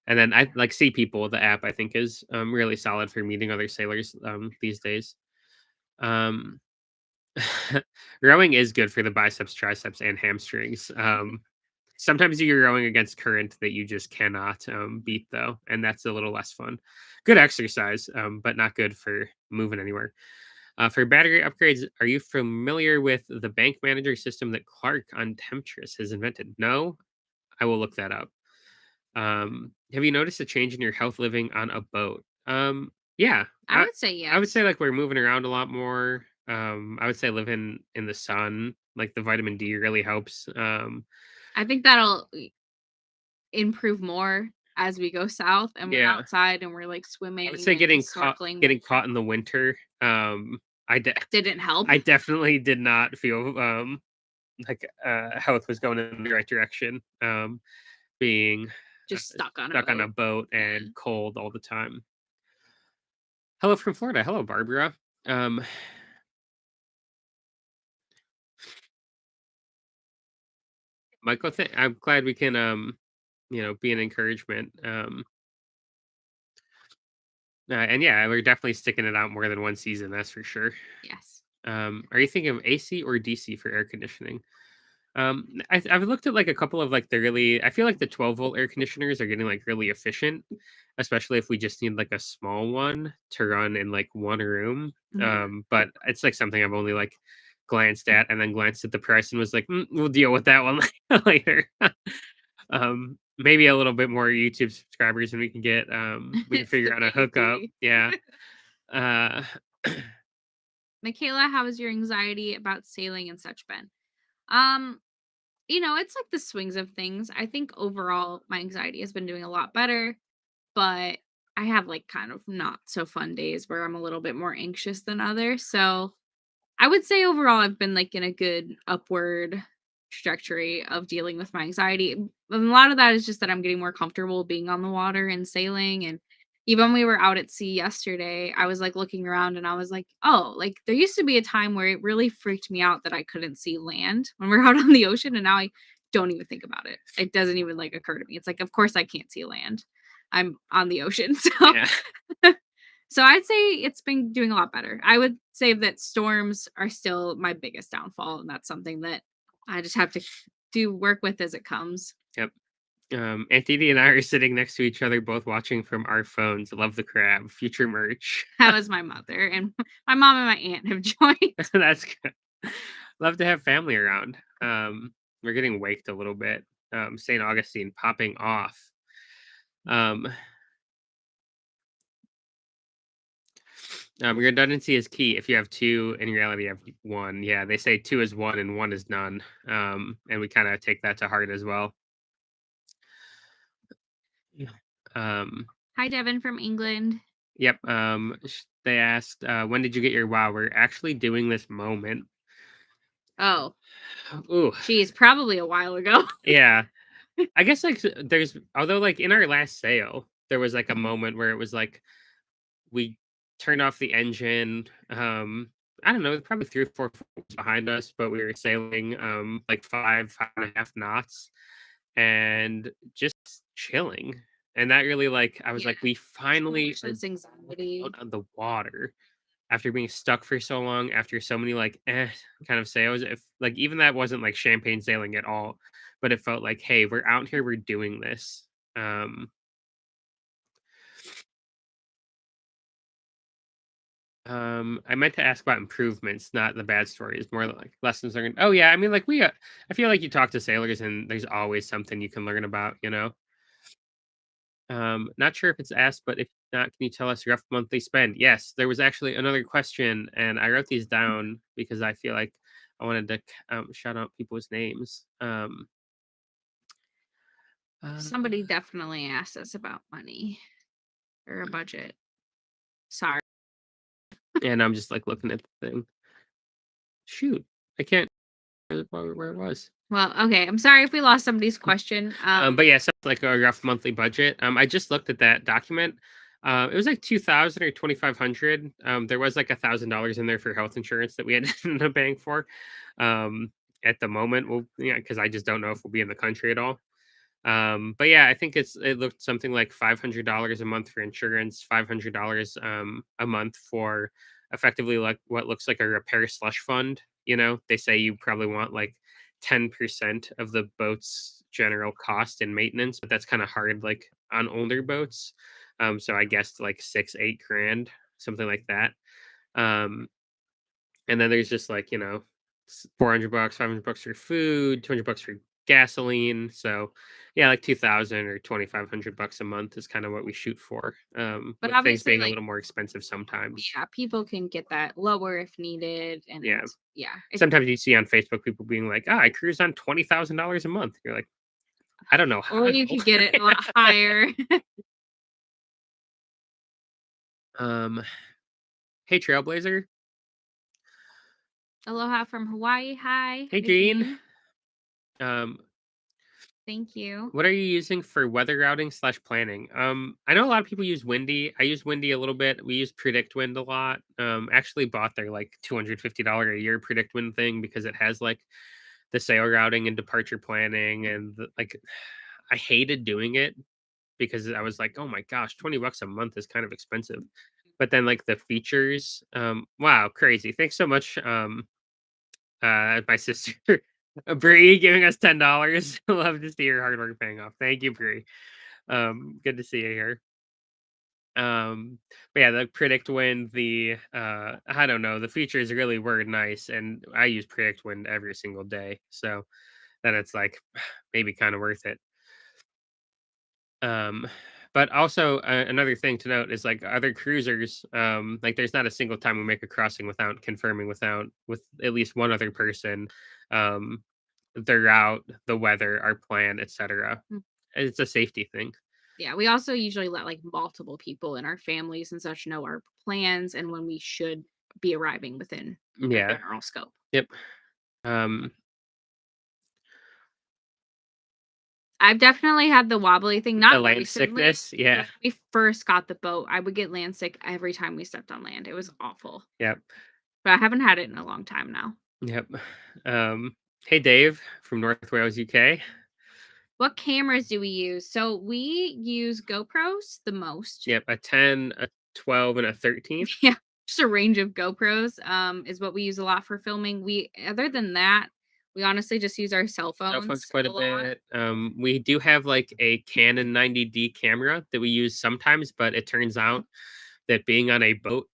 then I like See People, the app I think is really solid for meeting other sailors these days. Um, Rowing is good for the biceps, triceps, and hamstrings. Sometimes you're going against current that you just cannot, beat, though, and that's a little less fun. Good exercise, but not good for moving anywhere. For battery upgrades, are you familiar with the bank manager system that Clark on Temptress has invented? No? I will look that up. Have you noticed a change in your health living on a boat? Yeah, I would say I would say yes. like we're moving around a lot more. I would say living in the sun, like the vitamin D really helps. I think that'll improve more as we go south and we're Yeah, outside and we're like I would swimming say and snorkeling getting more. caught in the winter. I de- Didn't help. I definitely did not feel like health was going in the right direction. Being Just stuck on a stuck on a boat. boat Yeah. and cold all the time. Hello from Florida. Hello, Barbara. Um, Michael, I'm glad we can, be an encouragement. And yeah, we're definitely sticking it out more than one season. That's for sure. Yes. Are you thinking of AC or DC for air conditioning? I've looked at like a couple of like the really. I feel like the 12-volt air conditioners are getting like really efficient, especially if we just need like a small one to run in like one room. Yeah. But it's like something I've only like glanced at and then glanced at the price and was like, we'll deal with that one later. Maybe a little bit more YouTube subscribers and we can get we can It's figure out a hookup. debating. Yeah. Uh Michaela, how has your anxiety about sailing and such been? Um, it's like the swings of things. I think overall my anxiety has been doing a lot better, but I have like kind of not so fun days where I'm a little bit more anxious than others. So I would say overall I've been like in a good upward trajectory of dealing with my anxiety. And a lot of that is just that I'm getting more comfortable being on the water and sailing. And even when we were out at sea yesterday, I was like looking around and I was like, oh, like there used to be a time where it really freaked me out that I couldn't see land when we're out on the ocean. And now I don't even think about it. It doesn't even like occur to me. It's like, of course I can't see land. I'm on the ocean. So yeah. so I'd say it's been doing a lot better. I would say that storms are still my biggest downfall, and that's something that I just have to do work with as it comes. Yep. Aunt Didi and I are sitting next to each other, both watching from our phones. Love the crab. Future merch. That was my mother, and my mom and my aunt have joined. That's good. Love to have family around. We're getting waked a little bit. St. Augustine popping off. Um, Redundancy is key. If you have two, in reality, you have one. Yeah, they say two is one and one is none. And we kind of take that to heart as well. Yeah. Um, Hi, Devin from England. yep. They asked, when did you get your wow? We're actually doing this moment. Oh, Ooh, geez, probably a while ago. yeah. I guess like there's although like in our last sale, there was like a moment where it was like we turned off the engine. I don't know, probably 3 or 4 floats behind us, but we were sailing like 5.5 knots and just chilling. And that really like I was Yeah, like, we so finally much are less anxiety. out on the water after being stuck for so long, after so many like kind of sails. If like even that wasn't like champagne sailing at all, but it felt like, hey, we're out here, we're doing this. Um, I meant to ask about improvements, not the bad stories, more like lessons learned. Oh yeah, I mean, like I feel like you talk to sailors, and there's always something you can learn about, you know. Not sure if it's asked, but if not, can you tell us rough monthly spend? Yes, there was actually another question, and I wrote these down because I feel like I wanted to shout out people's names. Uh, Somebody definitely asked us about money or a budget. Sorry. and I'm just like looking at the thing. Shoot, I can't where it was. Well, okay. I'm sorry if we lost somebody's question. But yeah, so like a rough monthly budget. I just looked at that document. It was like 2,000 or 2,500. There was like $1,000 in there for health insurance that we had in the bank for. At the moment, well, yeah, because I just don't know if we'll be in the country at all. But yeah, I think it looked something like $500 a month for insurance, $500 a month for effectively like what looks like a repair slush fund. You know, they say you probably want like 10% of the boat's general cost and maintenance, but that's kind of hard like on older boats. So I guess like 6, 8 grand, something like that. Um, and then there's just like, 400 bucks, 500 bucks for food, 200 bucks for gasoline. So yeah, like 2000 or 2500 bucks a month is kind of what we shoot for. But With things obviously, being a like, little more expensive sometimes. yeah, people can get that lower if needed, and Yeah. yeah, it Sometimes you see on Facebook people being like, I cruise on $20,000 a month. You're like, I don't know or how. you could get it a lot higher. um, hey Trailblazer. Aloha from Hawaii. Hi, Hey Gene. Nadine. Um, Thank you. what are you using for weather routing slash planning? I know a lot of people use Windy. I use Windy a little bit. We use Predict Wind a lot. Actually bought their like $250 a year Predict Wind thing because it has like the sail routing and departure planning and like I hated doing it because I was like, oh my gosh, 20 bucks a month is kind of expensive. But then like the features, wow, crazy. Thanks so much. My sister Bree giving us $10. Love to see your hard work paying off. Thank you, Bree. Good to see you here. But yeah, the predict wind, the I don't know, the features really were nice, and I use predict wind every single day. So then it's like maybe kind of worth it. Um, but also another thing to note is like other cruisers, like there's not a single time we make a crossing without confirming with at least one other person, um, their route, the weather, our plan, etc. Mm. It's a safety thing. Yeah, we also usually let like multiple people in our families and such know our plans and when we should be arriving within our Yeah. general scope. Yep. Um, I've definitely had the wobbly thing, the not land recently, sickness. but Yeah. when we first got the boat, I would get land sick every time we stepped on land. It was awful. Yep. But I haven't had it in a long time now. Yep. Hey Dave from North Wales, UK. What cameras do we use? So we use GoPros the most. Yep. A 10, a 12, and a 13. Yeah, just a range of GoPros, is what we use a lot for filming. We other than that, we honestly just use our cell Cell phones phones quite a a lot. bit. We do have like a Canon 90D camera that we use sometimes, but it turns out that being on a boat,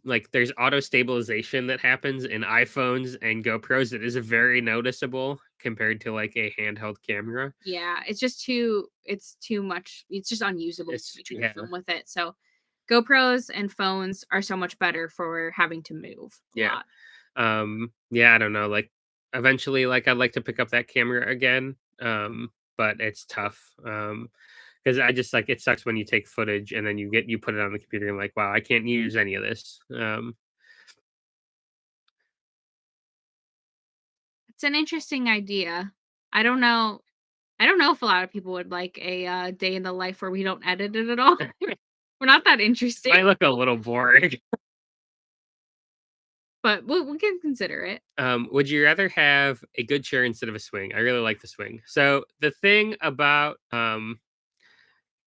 like there's auto stabilization that happens in iPhones and GoPros that is very noticeable compared to like a handheld camera. Yeah, it's too much. It's just unusable when It's we try to yeah, film with it. So GoPros and phones are so much better for having to move a yeah. lot. Yeah, I don't know. Like eventually, like I'd like to pick up that camera again. But it's tough. Because I just like it sucks when you take footage and then you put it on the computer and like, wow, I can't use any of this. It's an interesting idea. I don't know. I don't know if a lot of people would like a day in the life where we don't edit it at all. We're not that interesting, Might look a little boring. but we can consider it. Would you rather have a good chair instead of a swing? I really like the swing. So the thing about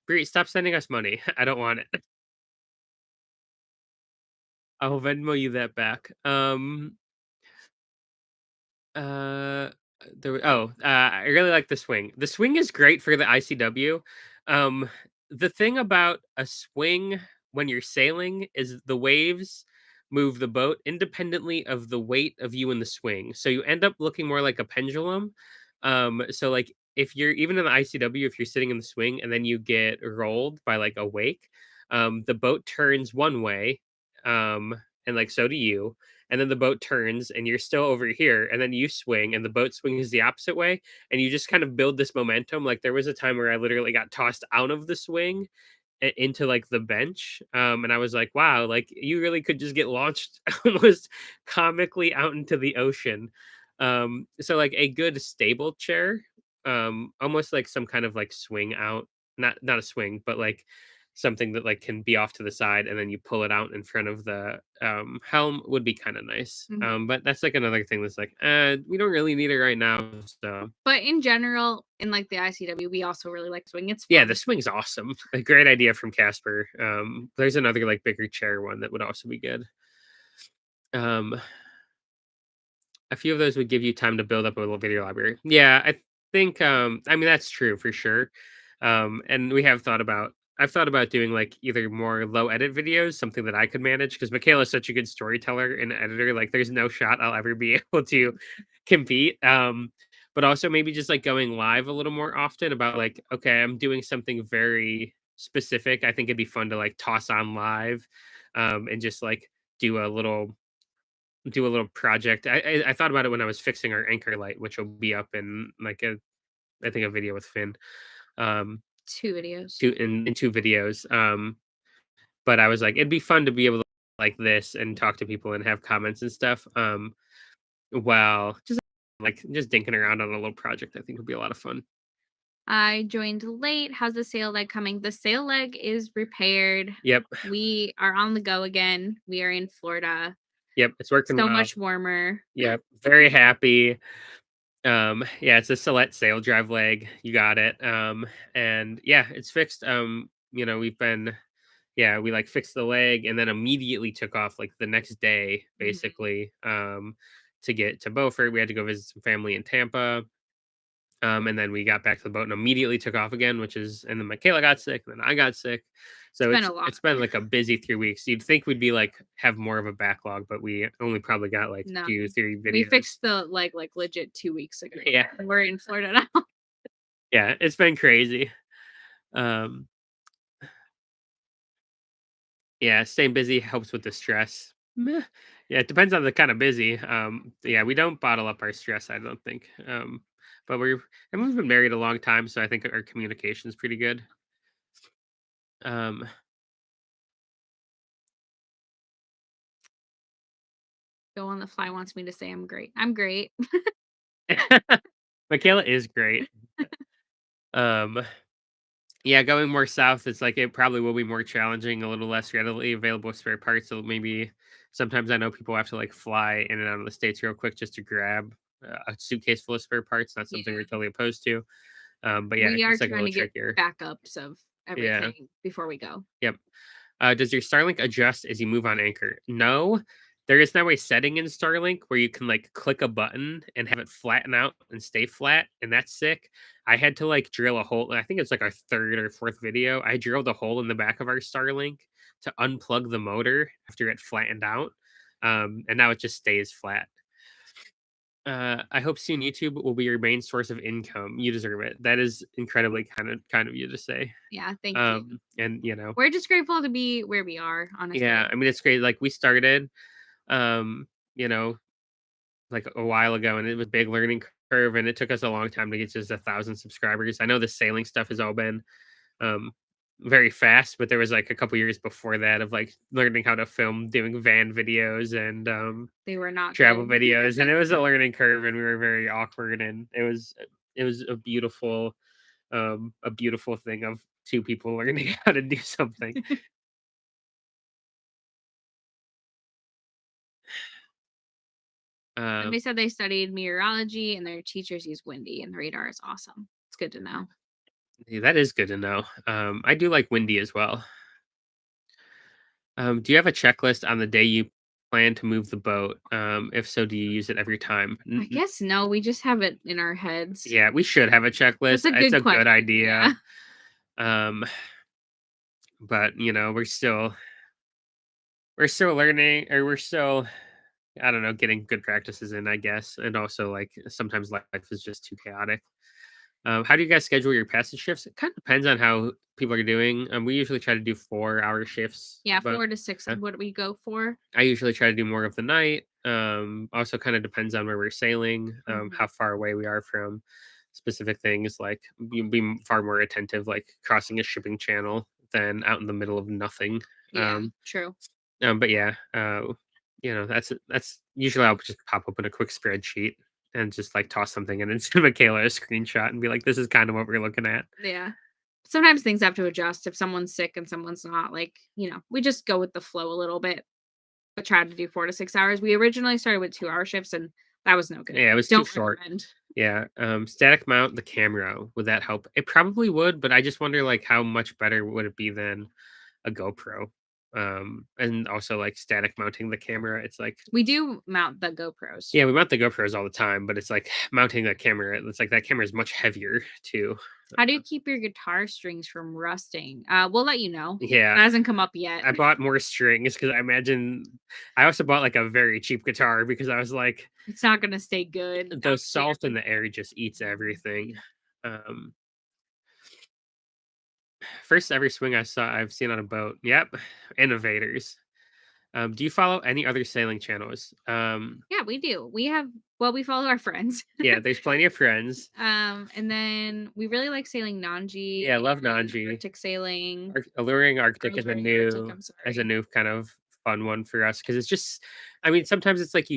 Brie, stop sending us money. I don't want it. I'll Venmo you that back. Uh, I really like the swing. The swing is great for the ICW. Um, the thing about a swing when you're sailing is the waves move the boat independently of the weight of you in the swing. So you end up looking more like a pendulum. So like if you're even in the ICW, if you're sitting in the swing and then you get rolled by like a wake, the boat turns one way, and like so do you, and then the boat turns and you're still over here and then you swing and the boat swings the opposite way, and you just kind of build this momentum. Like there was a time where I literally got tossed out of the swing into like the bench, and I was like, wow, like you really could just get launched almost comically out into the ocean. So like a good stable chair, almost like some kind of like swing out, not a swing, but like something that like can be off to the side and then you pull it out in front of the helm would be kind of nice. Mhm. But that's like another thing that's like we don't really need it right now. So But in general, in like the ICW, we also really like swing. It's yeah, the fun. swing's awesome. A great idea from Casper. There's another like bigger chair one that would also be good. Um A few of those would give you time to build up a little video library. Yeah, I think, I mean, that's true for sure. And I've thought about doing like either more low edit videos, something that I could manage because Michaela is such a good storyteller and editor. Like, there's no shot I'll ever be able to compete. But also maybe just like going live a little more often about like, okay, I'm doing something very specific. I think it'd be fun to like toss on live, and just like do a little do a little project. I thought about it when I was fixing our anchor light, which will be up in like a I think a video with Finn. Um, 2 videos. in 2 videos. But I was like, it'd be fun to be able to like this and talk to people and have comments and stuff. While just dinking around on a little project, I think would be a lot of fun. I joined late. How's the sail leg coming? The sail leg is repaired. Yep, We are on the go again. We are in Florida. yep, it's working So well. much warmer. Yep, very happy. Yeah, it's a Celette sail drive leg. You got it. And yeah, it's fixed. We've been yeah, we like fixed the leg and then immediately took off like the next day, Mhm. basically, to get to Beaufort. We had to go visit some family in Tampa. And then we got back to the boat and immediately took off again, and then Michaela got sick, and then I got sick. It's So been a lot. it's been like a busy 3 weeks. You'd think we'd be like have more of a backlog, but we only probably got like No. two, three We videos. fixed the leg like legit 2 weeks ago. Yeah. And we're in Florida now. Yeah, it's been crazy. Um, yeah, staying busy helps with the stress. Meh. Yeah, it depends on the kind of busy. Yeah, we don't bottle up our stress, I don't think. But we've been married a long time, so I think our communication is pretty good. Um, Go on the fly wants me to say I'm great. I'm great. Michaela is great. Um, yeah, going more south, it's like it probably will be more challenging, a little less readily available spare parts. So maybe sometimes I know people have to like fly in and out of the states real quick just to grab a suitcase full of spare parts. Not something we're Yeah. totally opposed to. But yeah, We are it's like a trying little to get trickier. backups of Yeah. everything before we go. Yep. Does your Starlink adjust as you move on anchor? No. There is now a setting in Starlink where you can like click a button and have it flatten out and stay flat, and that's sick. I had to like drill a hole. I think it's like our third or fourth video. I drilled a hole in the back of our Starlink to unplug the motor after it flattened out, and now it just stays flat. I hope soon YouTube will be your main source of income. You deserve it. That is incredibly kind of you to say. Yeah, thank you. And We're just grateful to be where we are, yeah, honestly. I mean, it's great. Like we started, um, you know, like a while ago, and it was a big learning curve, and it took us a long time to get to just 1,000 subscribers. I know the sailing stuff has all been um very fast, but there was like a couple years before that of like learning how to film, doing van videos and They were not travel good. videos, and it was a learning curve, and we were very awkward, and it was a beautiful thing of two people learning how to do something. Somebody Um, said they studied meteorology and their teachers use windy and the radar is awesome. It's good to know. yeah, that is good to know. I do like windy as well. Do you have a checklist on the day you plan to move the boat? If so, do you use it every time? I guess no, we just have it in our heads. Yeah, we should have a That's checklist. a It's good a good question. idea. Yeah. Um, but we're still learning, or we're still I don't know, getting good practices in, I guess. And also, like sometimes life is just too chaotic. How do you guys schedule your passage shifts? It kind of depends on how people are doing. We usually try to do 4 hour shifts, Yeah, but 4 to 6 is what we go for. I usually try to do more of the night. Also kind of depends on where we're sailing, Mhm. how far away we are from specific things. Like you'll be far more attentive, like crossing a shipping channel than out in the middle of nothing. Yeah, Um, true. but yeah, that's usually I'll just pop open a quick spreadsheet and just like toss something in and send Michaela a screenshot and be like, "This is kind of what we're looking at." Yeah. Sometimes things have to adjust if someone's sick and someone's not, like, we just go with the flow a little bit, but try to do 4 to 6 hours. We originally started with 2-hour shifts, and that was no good. Yeah, it was too Don't short. recommend. Yeah, static mount the camera, would that help? It probably would, but I just wonder, like, how much better would it be than a GoPro? And also like static mounting the camera. It's like, We do mount the GoPros. yeah, we mount the GoPros all the time, but it's like mounting that camera. It's like that camera is much heavier too. How do you keep your guitar strings from rusting? We'll let you know. Yeah, It hasn't come up yet. I bought more strings because I imagine I also bought like a very cheap guitar because I was like, It's not gonna stay good the out salt in there. the air just eats everything. Um, First ever swing I've seen on a boat. Yep, innovators. Do you follow any other sailing channels? Yeah, we do. We follow our friends. Yeah, there's plenty of friends. And then we really like sailing Yeah, I Nanji love and Nanji. Arctic sailing. Alluring Or Arctic Alluring Arctic, I'm is a sorry. new kind of fun one for us because it's just, I mean, sometimes it's like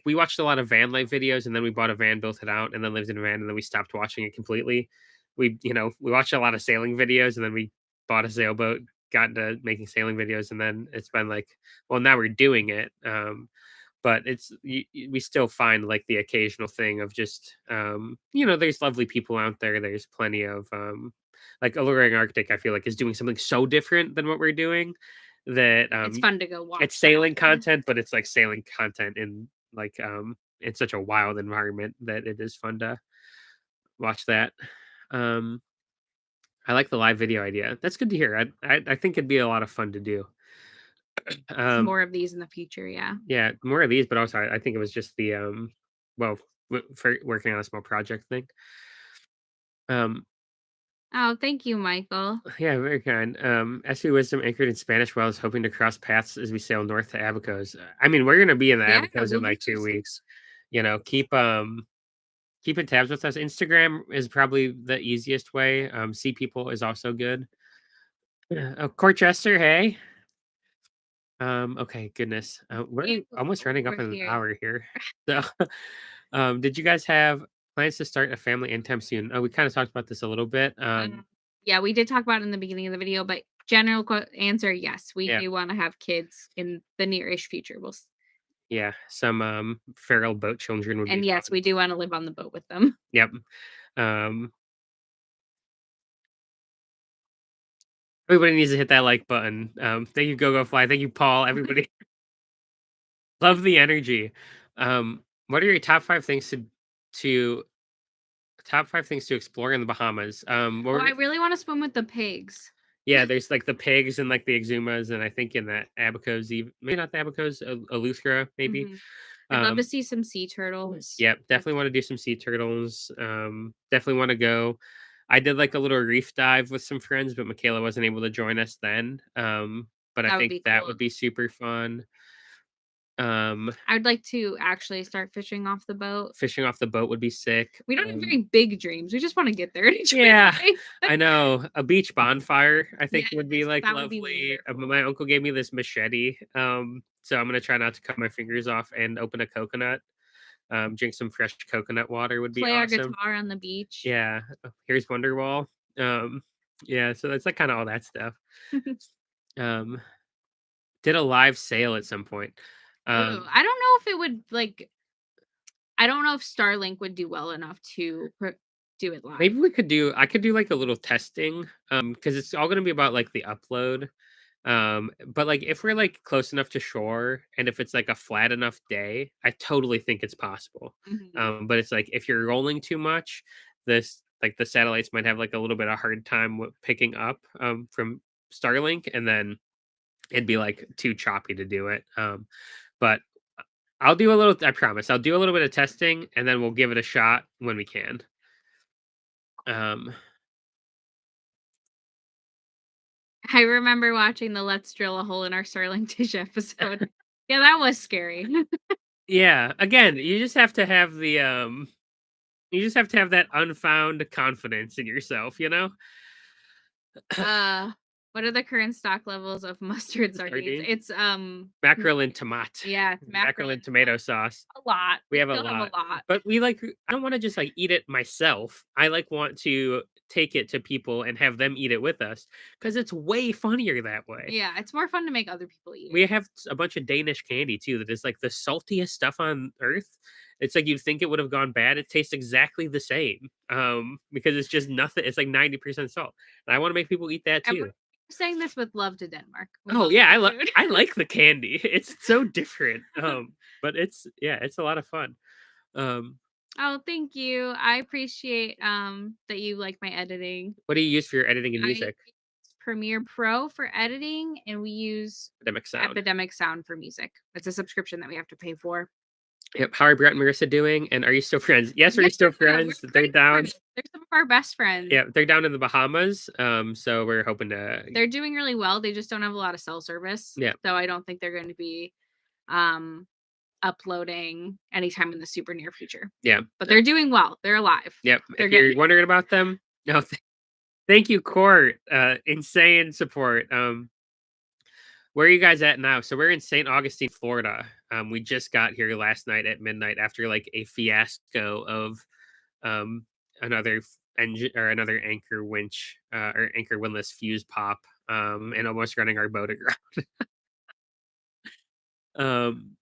we watched a lot of van life videos and then we bought a van, built it out, and then lived in a van, and then we stopped watching it completely. We watched a lot of sailing videos and then we bought a sailboat, got into making sailing videos, and then it's been like, well, now we're doing it. But we still find like the occasional thing of just, there's lovely people out there. There's plenty of like Alluring Arctic, I feel like is doing something so different than what we're doing that It's fun to go it's watch sailing that. content, but it's like sailing content in like in such a wild environment that it is fun to watch that. Um I like the live video idea. That's good to hear. I think it'd be a lot of fun to do. Um More of these in the future, yeah. yeah, more of these, but also I think it was just the well, for working on a small project thing. Um Oh, thank you, Michael. Yeah, very kind. SV Wisdom anchored in Spanish Wells, hoping to cross paths as we sail north to Abacos. I mean, we're gonna be in the Yeah, Abacos we'll in do like some 2 weeks. Keeping tabs with us. Instagram is probably the easiest way. See people is also good. Yeah. Oh, Corchester, hey. Okay, goodness. We're you. almost running up We're on an here. hour here. So, did you guys have plans to start a family anytime soon? Oh, we kind of talked about this a little bit. Yeah, we did talk about it in the beginning of the video, but general answer, yes, we Yeah, do want to have kids in the nearish future. yeah. Some feral boat children would be And yes, fun. we do want to live on the boat with them. Yep. Um, Everybody needs to hit that like button. Thank you, Go Go Fly. Thank you, Paul. Everybody, love the energy. What are your to top 5 things to explore in the Bahamas? Oh, I really want to swim with the pigs. Yeah, there's like the pigs and like the exumas, and I think in the abacos, even maybe not the abacos, Eleuthera, maybe. Hmm. I'd love to Um, see some sea turtles. yep, That's definitely want to do some sea turtles. Definitely want to go. I did like a little reef dive with some friends, but Michaela wasn't able to join us then. But I That would think be that cool. would be super fun. Um, I would like to actually start fishing off the boat. Fishing off the boat would be sick. We don't have very big dreams. We just want to get there and enjoy Yeah, life. I know. A beach bonfire, I think Yes, would be like that would be lovely. wonderful. My uncle gave me this machete. So I'm gonna try not to cut my fingers off and open a coconut. Drink some fresh coconut water would be Play our awesome. guitar on the beach. Yeah. Here's Wonderwall. Um, yeah, so that's like kind of all that stuff. Um, did a live sale at some point. Ooh, Um, I don't know if it would like. I don't know if Starlink would do well enough to do it live. Maybe I could do like a little testing. Because it's all gonna be about like the upload. But like if we're like close enough to shore and if it's like a flat enough day, I totally think it's possible. Mhm. But it's like if you're rolling too much, this like the satellites might have like a little bit of hard time with picking up from Starlink, and then it'd be like too choppy to do it. But I'll do a little. I promise, I'll do a little bit of testing, and then we'll give it a shot when we can. Um, I remember watching the "Let's Drill a Hole in Our Starlink Dish" episode. Yeah, that was scary. yeah. Again, you just have to have that unfound confidence in yourself, you know? Uh, what are the current stock levels of mustard sardines? Sardines, It's mackerel and tomat, yeah, it's mackerel mackerel and and tomato tomato. sauce. A lot. We We have a still have a lot, lot. but we like. I don't want to just like eat it myself. I like want to take it to people and have them eat it with us because it's way funnier that way. Yeah, it's more fun to make other people eat We it. have a bunch of Danish candy too that is like the saltiest stuff on earth. It's like you'd think it would have gone bad. It tastes exactly the same. Because it's just nothing. It's like 90% salt. And I want to make people eat that And we're too. saying this with love to Denmark. We Oh love yeah, their food. I like the candy. It's so different. But it's a lot of fun. Um, Oh, thank you. I appreciate that you like my editing. what do you use for your editing and I music? use Premiere Pro for editing, and we use Epidemic Sound. Epidemic Sound for music. It's a subscription that we have to pay for. Yep. How are Brett and Marissa doing? And are you still friends? Yes, we're Yeah, still we're friends. They're great down. friends. They're some of our best friends. Yeah, they're down in the Bahamas. So we're hoping to. They're doing really well. They just don't have a lot of cell service. Yeah, So I don't think they're going to be um uploading anytime in the super near future. yeah, But they're doing well. They're alive. yep. They're If you're good. wondering about them, no, thank you, Court. Insane support. Where are you guys at now? So we're in St. Augustine, Florida. We just got here last night at midnight after like a fiasco of um another engine or another anchor winch or anchor windlass fuse pop and almost running our boat aground. Um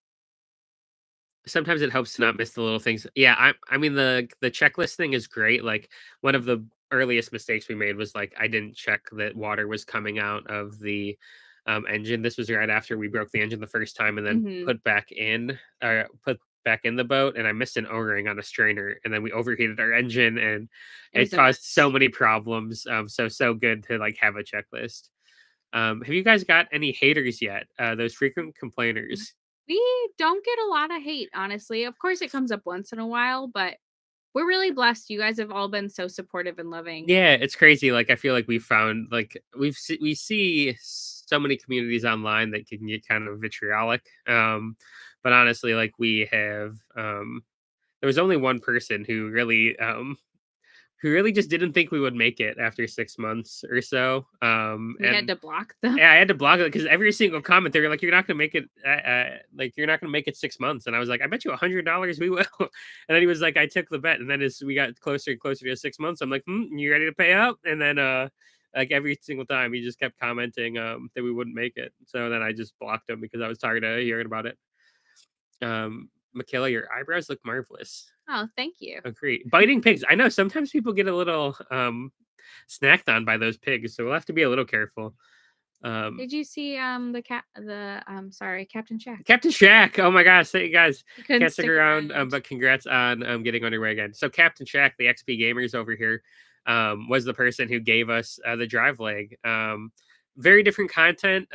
Sometimes it helps to not miss the little things. Yeah, I mean the checklist thing is great. Like one of the earliest mistakes we made was like I didn't check that water was coming out of the engine. This was right after we broke the engine the first time and then Mhm. put back in the boat, and I missed an O-ring on a strainer, and then we overheated our engine, and It was it a caused so mess. many problems. So good to like have a checklist. Have you guys got any haters yet? Those frequent complainers. We don't get a lot of hate, honestly. Of course, it comes up once in a while, but we're really blessed. You guys have all been so supportive and loving. Yeah, it's crazy. Like I feel like we found like we see so many communities online that can get kind of vitriolic. But honestly, like we have there was only one person who really just didn't think we would make it after 6 months or so. We had And to block them. yeah, I had to block it because every single comment they were like, "You're not gonna make it. Like you're not gonna make it 6 months." And I was like, "I bet you $100 we will." And then he was like, "I took the bet." And then as we got closer and closer to 6 months, I'm like, "You ready to pay up?" And then like every single time he just kept commenting that we wouldn't make it. So then I just blocked him because I was tired of hearing about it. Michaela, your eyebrows look marvelous. Oh, thank you. Agree. Biting pigs. I know sometimes people get a little snacked on by those pigs, so we'll have to be a little careful. Um, Did you see sorry, Captain Jack? Captain Shack. Oh my gosh, thank you guys. He couldn't Can't stick stick around, around. but congrats on getting underway again. So Captain Shack, the XP gamers over here, was the person who gave us the drive leg. Very different content.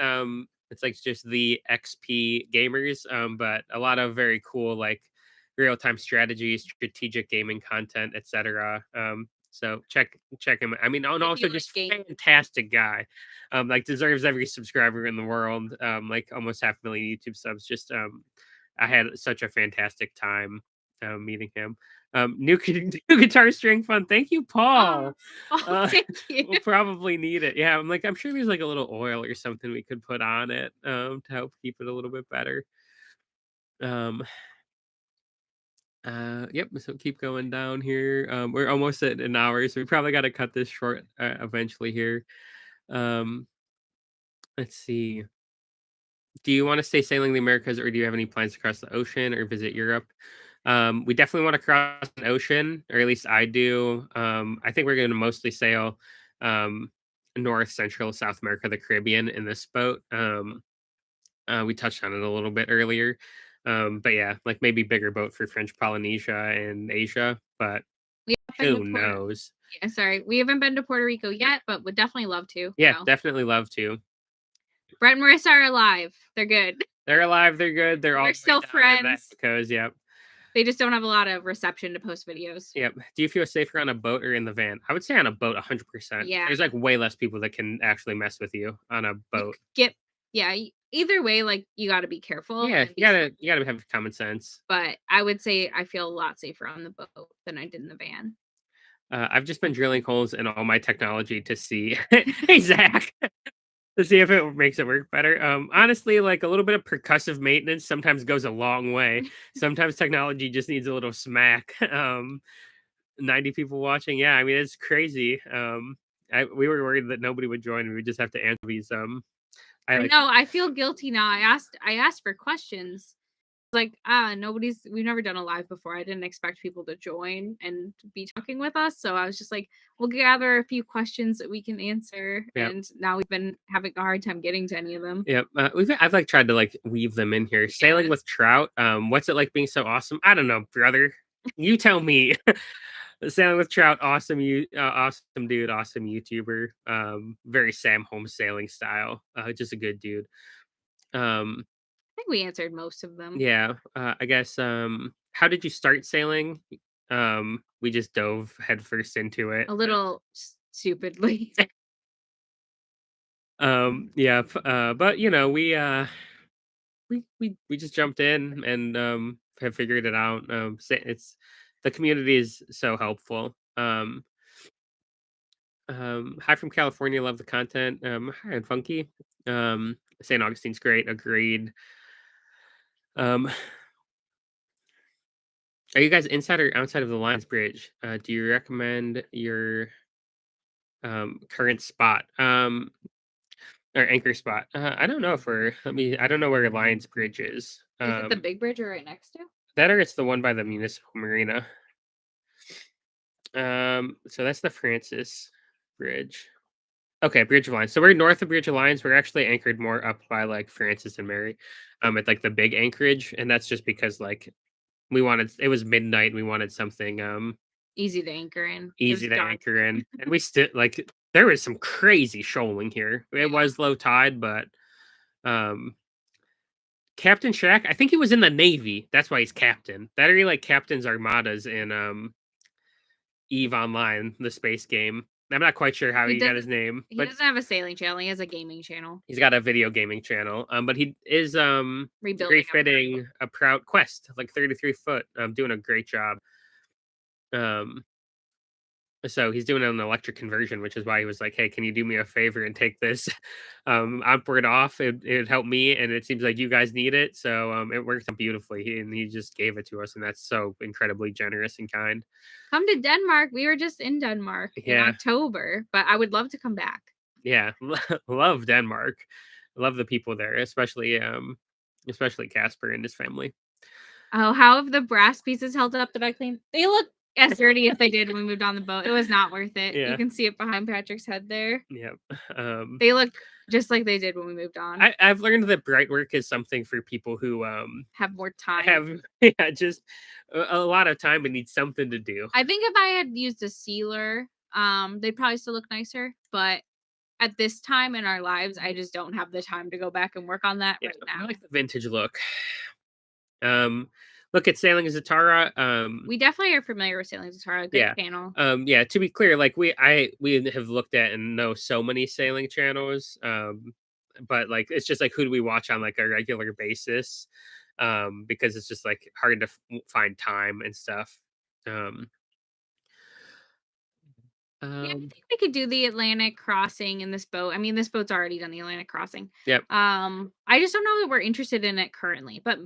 It's like just the XP gamers, but a lot of very cool like real time strategy, strategic gaming content, etc. So check him. I mean, and If you also like just game, fantastic guy. Like deserves every subscriber in the world. Like almost 500,000 YouTube subs. Just I had such a fantastic time meeting him. New guitar string fun. Thank you, oh, Paul. oh, Uh, thank you. we'll probably need it. Yeah, I'm sure there's like a little oil or something we could put on it to help keep it a little bit better. Um, yep. So keep going down here. We're almost at an hour, so we probably got to cut this short eventually here. Um, let's see. Do you want to stay sailing the Americas, or do you have any plans to cross the ocean or visit Europe? We definitely want to cross an ocean, or at least I do. I think we're going to mostly sail North, Central, South America, the Caribbean in this boat. We touched on it a little bit earlier. But yeah, like maybe bigger boat for French Polynesia and Asia, but We haven't been who to Puerto. knows? Yeah, sorry, we haven't been to Puerto Rico yet, but would definitely love to. Yeah, So definitely love to. Brett and Marissa are alive. They're good. They're alive, they're good, they're all We're the way still down in the friends. Epicos, yep. They just don't have a lot of reception to post videos. Yep. Do you feel safer on a boat or in the van? I would say on a boat 100%. Yeah, There's like way less people that can actually mess with you on a you boat. could get yeah. Either way, like you got to be careful Yeah, and be safe. you gotta have common sense. But I would say I feel a lot safer on the boat than I did in the van. I've just been drilling holes in all my technology to see. Hey Zach, to see if it makes it work better. Honestly, like a little bit of percussive maintenance sometimes goes a long way. Sometimes technology just needs a little smack. 90 people watching. Yeah, I mean it's crazy. We were worried that nobody would join. We would just have to answer these. I I like know. I feel guilty now. I asked for questions Like, we've never done a live before. I didn't expect people to join and be talking with us. So I was just like, we'll gather a few questions that we can answer. Yeah. And now we've been having a hard time getting to any of them. Yep, I've, like, tried to, like, weave them in here. Sailing Yeah. with trout, what's it like being so awesome? I don't know, brother. You tell me. Sailing with trout, awesome dude, awesome YouTuber, very Sam Holmes sailing style, just a good dude. Um, I think we answered most of them yeah, I guess, how did you start sailing? We just dove headfirst into it. a little stupidly. Yeah, but, we just jumped in and have figured it out. It's the community is so helpful. Hi from California, love the content. Hi and funky. St. Augustine's great. Agreed. Um, are you guys inside or outside of the Lions Bridge? Do you recommend your current spot or anchor spot? I don't know if we're. Let me. I don't know where Lions Bridge is. Is it the big bridge we're right next to? That or it's the one by the municipal marina. So that's the Francis Bridge. Okay, Bridge of Lions. So we're north of Bridge of Lions. We're actually anchored more up by like Francis and Mary, at like the big anchorage, and that's just because like we wanted. It was midnight. And we wanted something Easy to anchor in. It was easy to dark. anchor in, and we still like there was some crazy shoaling here. It Yeah. was low tide, but um Captain Shack, I think he was in the Navy. That's why he's captain. That or he like captains armadas in Eve Online, the space game. I'm not quite sure how He he got doesn't his name, he but doesn't have a sailing channel. He has a gaming channel. he's got a video gaming channel. But he is Rebuilding a prow. refitting a Proud Quest, like 33 foot. Doing a great job. Um, so he's doing an electric conversion, which is why he was like, "Hey, can you do me a favor and take this outboard off? It'd help me, and it seems like you guys need it." So it worked out beautifully, and he just gave it to us, and that's so incredibly generous and kind. Come to Denmark. We were just in Denmark in Yeah, October, but I would love to come back. yeah, love Denmark. Love the people there, especially Casper and his family. Oh, how have the brass pieces held up that I cleaned? They look as dirty as they did when we moved on the boat. It was not worth it. You Yeah, can see it behind Patrick's head there. yeah. Um, They look just like they did when we moved on. I've learned that bright work is something for people who Have more time. have yeah, just a lot of time and need something to do. I think if I had used a sealer, they'd probably still look nicer. But at this time in our lives, I just don't have the time to go back and work on that Yeah, right I now. like the vintage look. Um, look at sailing as a Tara. We definitely are familiar with Sailing Zatara, great Yeah. channel. Yeah, to be clear, like we have looked at and know so many sailing channels. But like it's just like who do we watch on like a regular basis? Because it's just like hard to find time and stuff. Um, Yeah, I um, think we could do the Atlantic crossing in this boat. I mean, this boat's already done the Atlantic crossing. yep. I just don't know that we're interested in it currently, but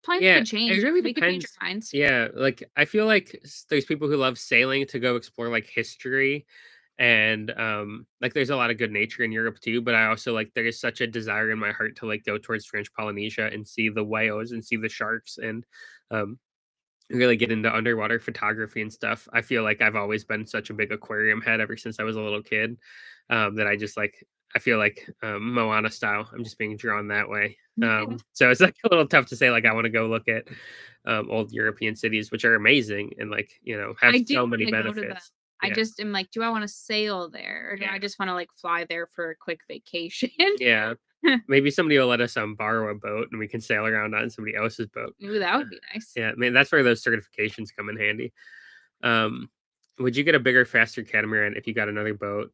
plans Yeah, could it change. really We could change depends. our minds. Yeah, like I feel like there's people who love sailing to go explore like history and like there's a lot of good nature in Europe too, but I also like there is such a desire in my heart to like go towards French Polynesia and see the whales and see the sharks and um really get into underwater photography and stuff. I feel like I've always been such a big aquarium head ever since I was a little kid, that I just like I feel like Moana style. I'm just being drawn that way. So it's like a little tough to say like I want to go look at old European cities, which are amazing and like have I do so want many to go to them. benefits. I Yeah, just am like, do I want to sail there or do yeah, I just want to like fly there for a quick vacation? yeah. Maybe somebody will let us borrow a boat and we can sail around on somebody else's boat. Ooh, that would be nice. Yeah, I mean that's where those certifications come in handy. Um, would you get a bigger, faster catamaran if you got another boat?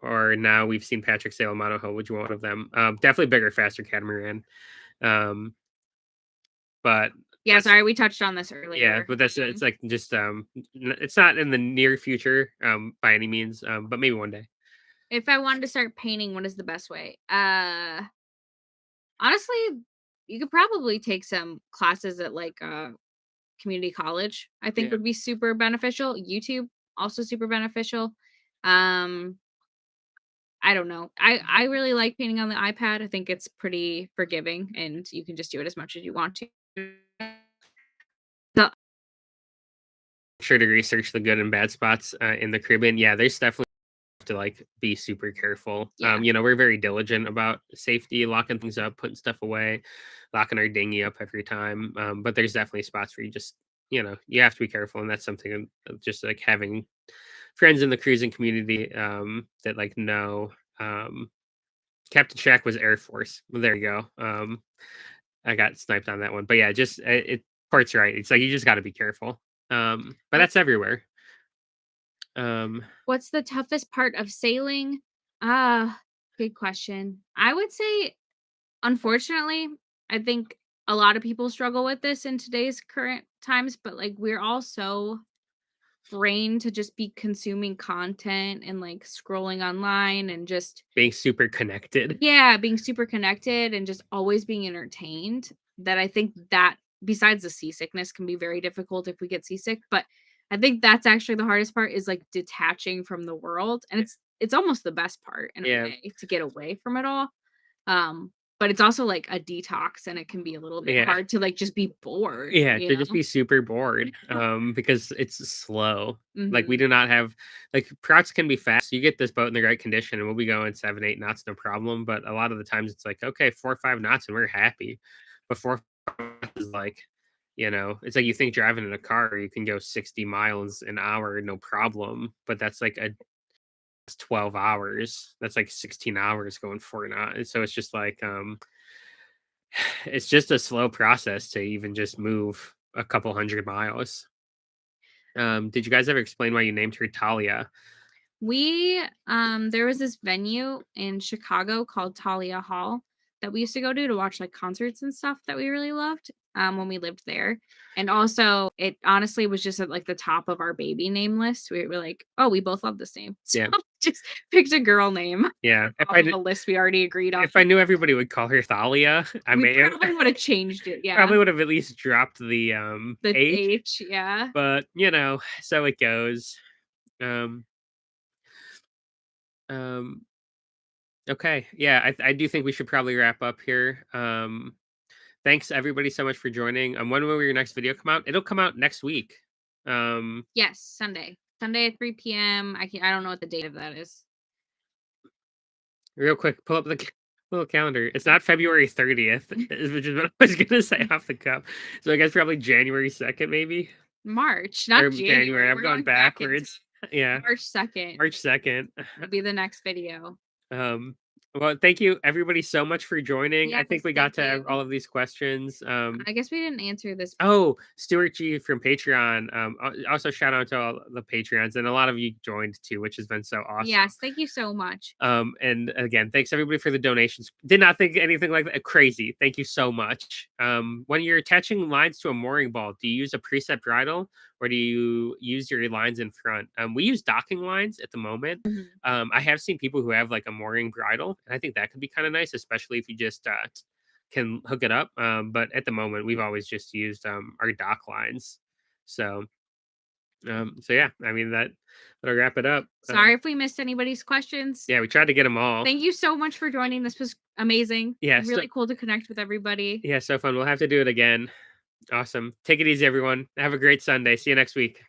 Or now we've seen Patrick sail a monohull. Would you want one of them? Definitely bigger, faster catamaran. Um, but Yeah, that's sorry, we touched on this yeah, earlier. but that's it's like just it's not in the near future by any means. But maybe one day. If I wanted to start painting, what is the best way? Honestly, you could probably take some classes at like community college. I think Yeah, would be super beneficial. YouTube also super beneficial. Um I don't know. I really like painting on the iPad. I think it's pretty forgiving, and you can just do it as much as you want to. So Sure to research the good and bad spots in the Caribbean. Yeah, there's definitely to like be super careful. yeah. We're very diligent about safety, locking things up, putting stuff away, locking our dinghy up every time. But there's definitely spots where you just, you have to be careful, and that's something just like having friends in the cruising community that like know. Um, Captain Shack was Air Force. Well, there you go. I got sniped on that one, but yeah, just Part's right. It's like you just got to be careful. But that's What's everywhere. Um, what's the toughest part of sailing? Ah, good question. I would say, unfortunately, I think a lot of people struggle with this in today's current times, but like we're all so brain to just be consuming content and like scrolling online and just being super connected. yeah, being super connected and just always being entertained that I think that besides the seasickness can be very difficult if we get seasick, but I think that's actually the hardest part is like detaching from the world and it's almost the best part in a Yeah. way to get away from it all. But it's also like a detox and it can be a little bit Yeah. hard to like just be bored, Yeah, you to just know? be super bored, because it's slow. Like, we Mhm. do not have like, Prouts can be fast. You get this boat in the right condition, and we'll be going 7, 8 knots, no problem, but a lot of the times, it's like, "Okay, 4 or 5 knots, and we're happy." But 4 knots is like, it's like you think driving in a car, you can go 60 miles an hour, no problem, but that's like a 12 hours. That's like 16 hours going 4 knots, so it's just like, it's just a slow process to even just move a couple 100 miles. Did you guys ever explain why you named her Talia? We there was this venue in Chicago called Talia Hall that we used to go to watch like concerts and stuff that we really loved when we lived there. And also it honestly was just at like the top of our baby name list. We were like, oh, we both love this name. So Yeah, just picked a girl name yeah. off of a list we already agreed on. If I knew everybody would call her Thalia, I We may have probably would have changed it, yeah. probably would have at least dropped the The H, H, yeah. but so it goes. Um, um, okay, yeah, I do think we should probably wrap up here. Thanks everybody so much for joining. When will your next video come out? It'll come out next week. Um, Yes, Sunday. Sunday at 3 p.m. I don't know what the date of that is. Real quick, pull up the little calendar. It's not February 30th, which is what I was gonna say off the cuff. So I guess probably January 2nd, maybe, March, or not January. January. I'm We're going going back in backwards. Yeah, March 2nd March 2nd. will be the next video. Um, well, thank you everybody so much for joining. I think Yes, we got thank to you. all of these questions. I guess we didn't answer this. Oh, Stuart G from Patreon. Also shout out to all the Patreons, and a lot of you joined too, which has been so awesome. Yes, thank you so much. And again, thanks everybody for the donations. Did not think anything like that. Crazy. Thank you so much. When you're attaching lines to a mooring ball, do you use a preset bridle or do you use your lines in front? We use docking lines at the moment. Mhm. I have seen people who have like a mooring bridle, and I think that could be kind of nice, especially if you just can hook it up. But at the moment, we've always just used our dock lines. So, so yeah, I mean that'll wrap it up. Sorry if we missed anybody's questions. Yeah, we tried to get them all. Thank you so much for joining. This was amazing. Yeah, Really cool to connect with everybody. yeah, so fun. We'll have to do it again. Awesome. Take it easy, everyone. Have a great Sunday. See you next week.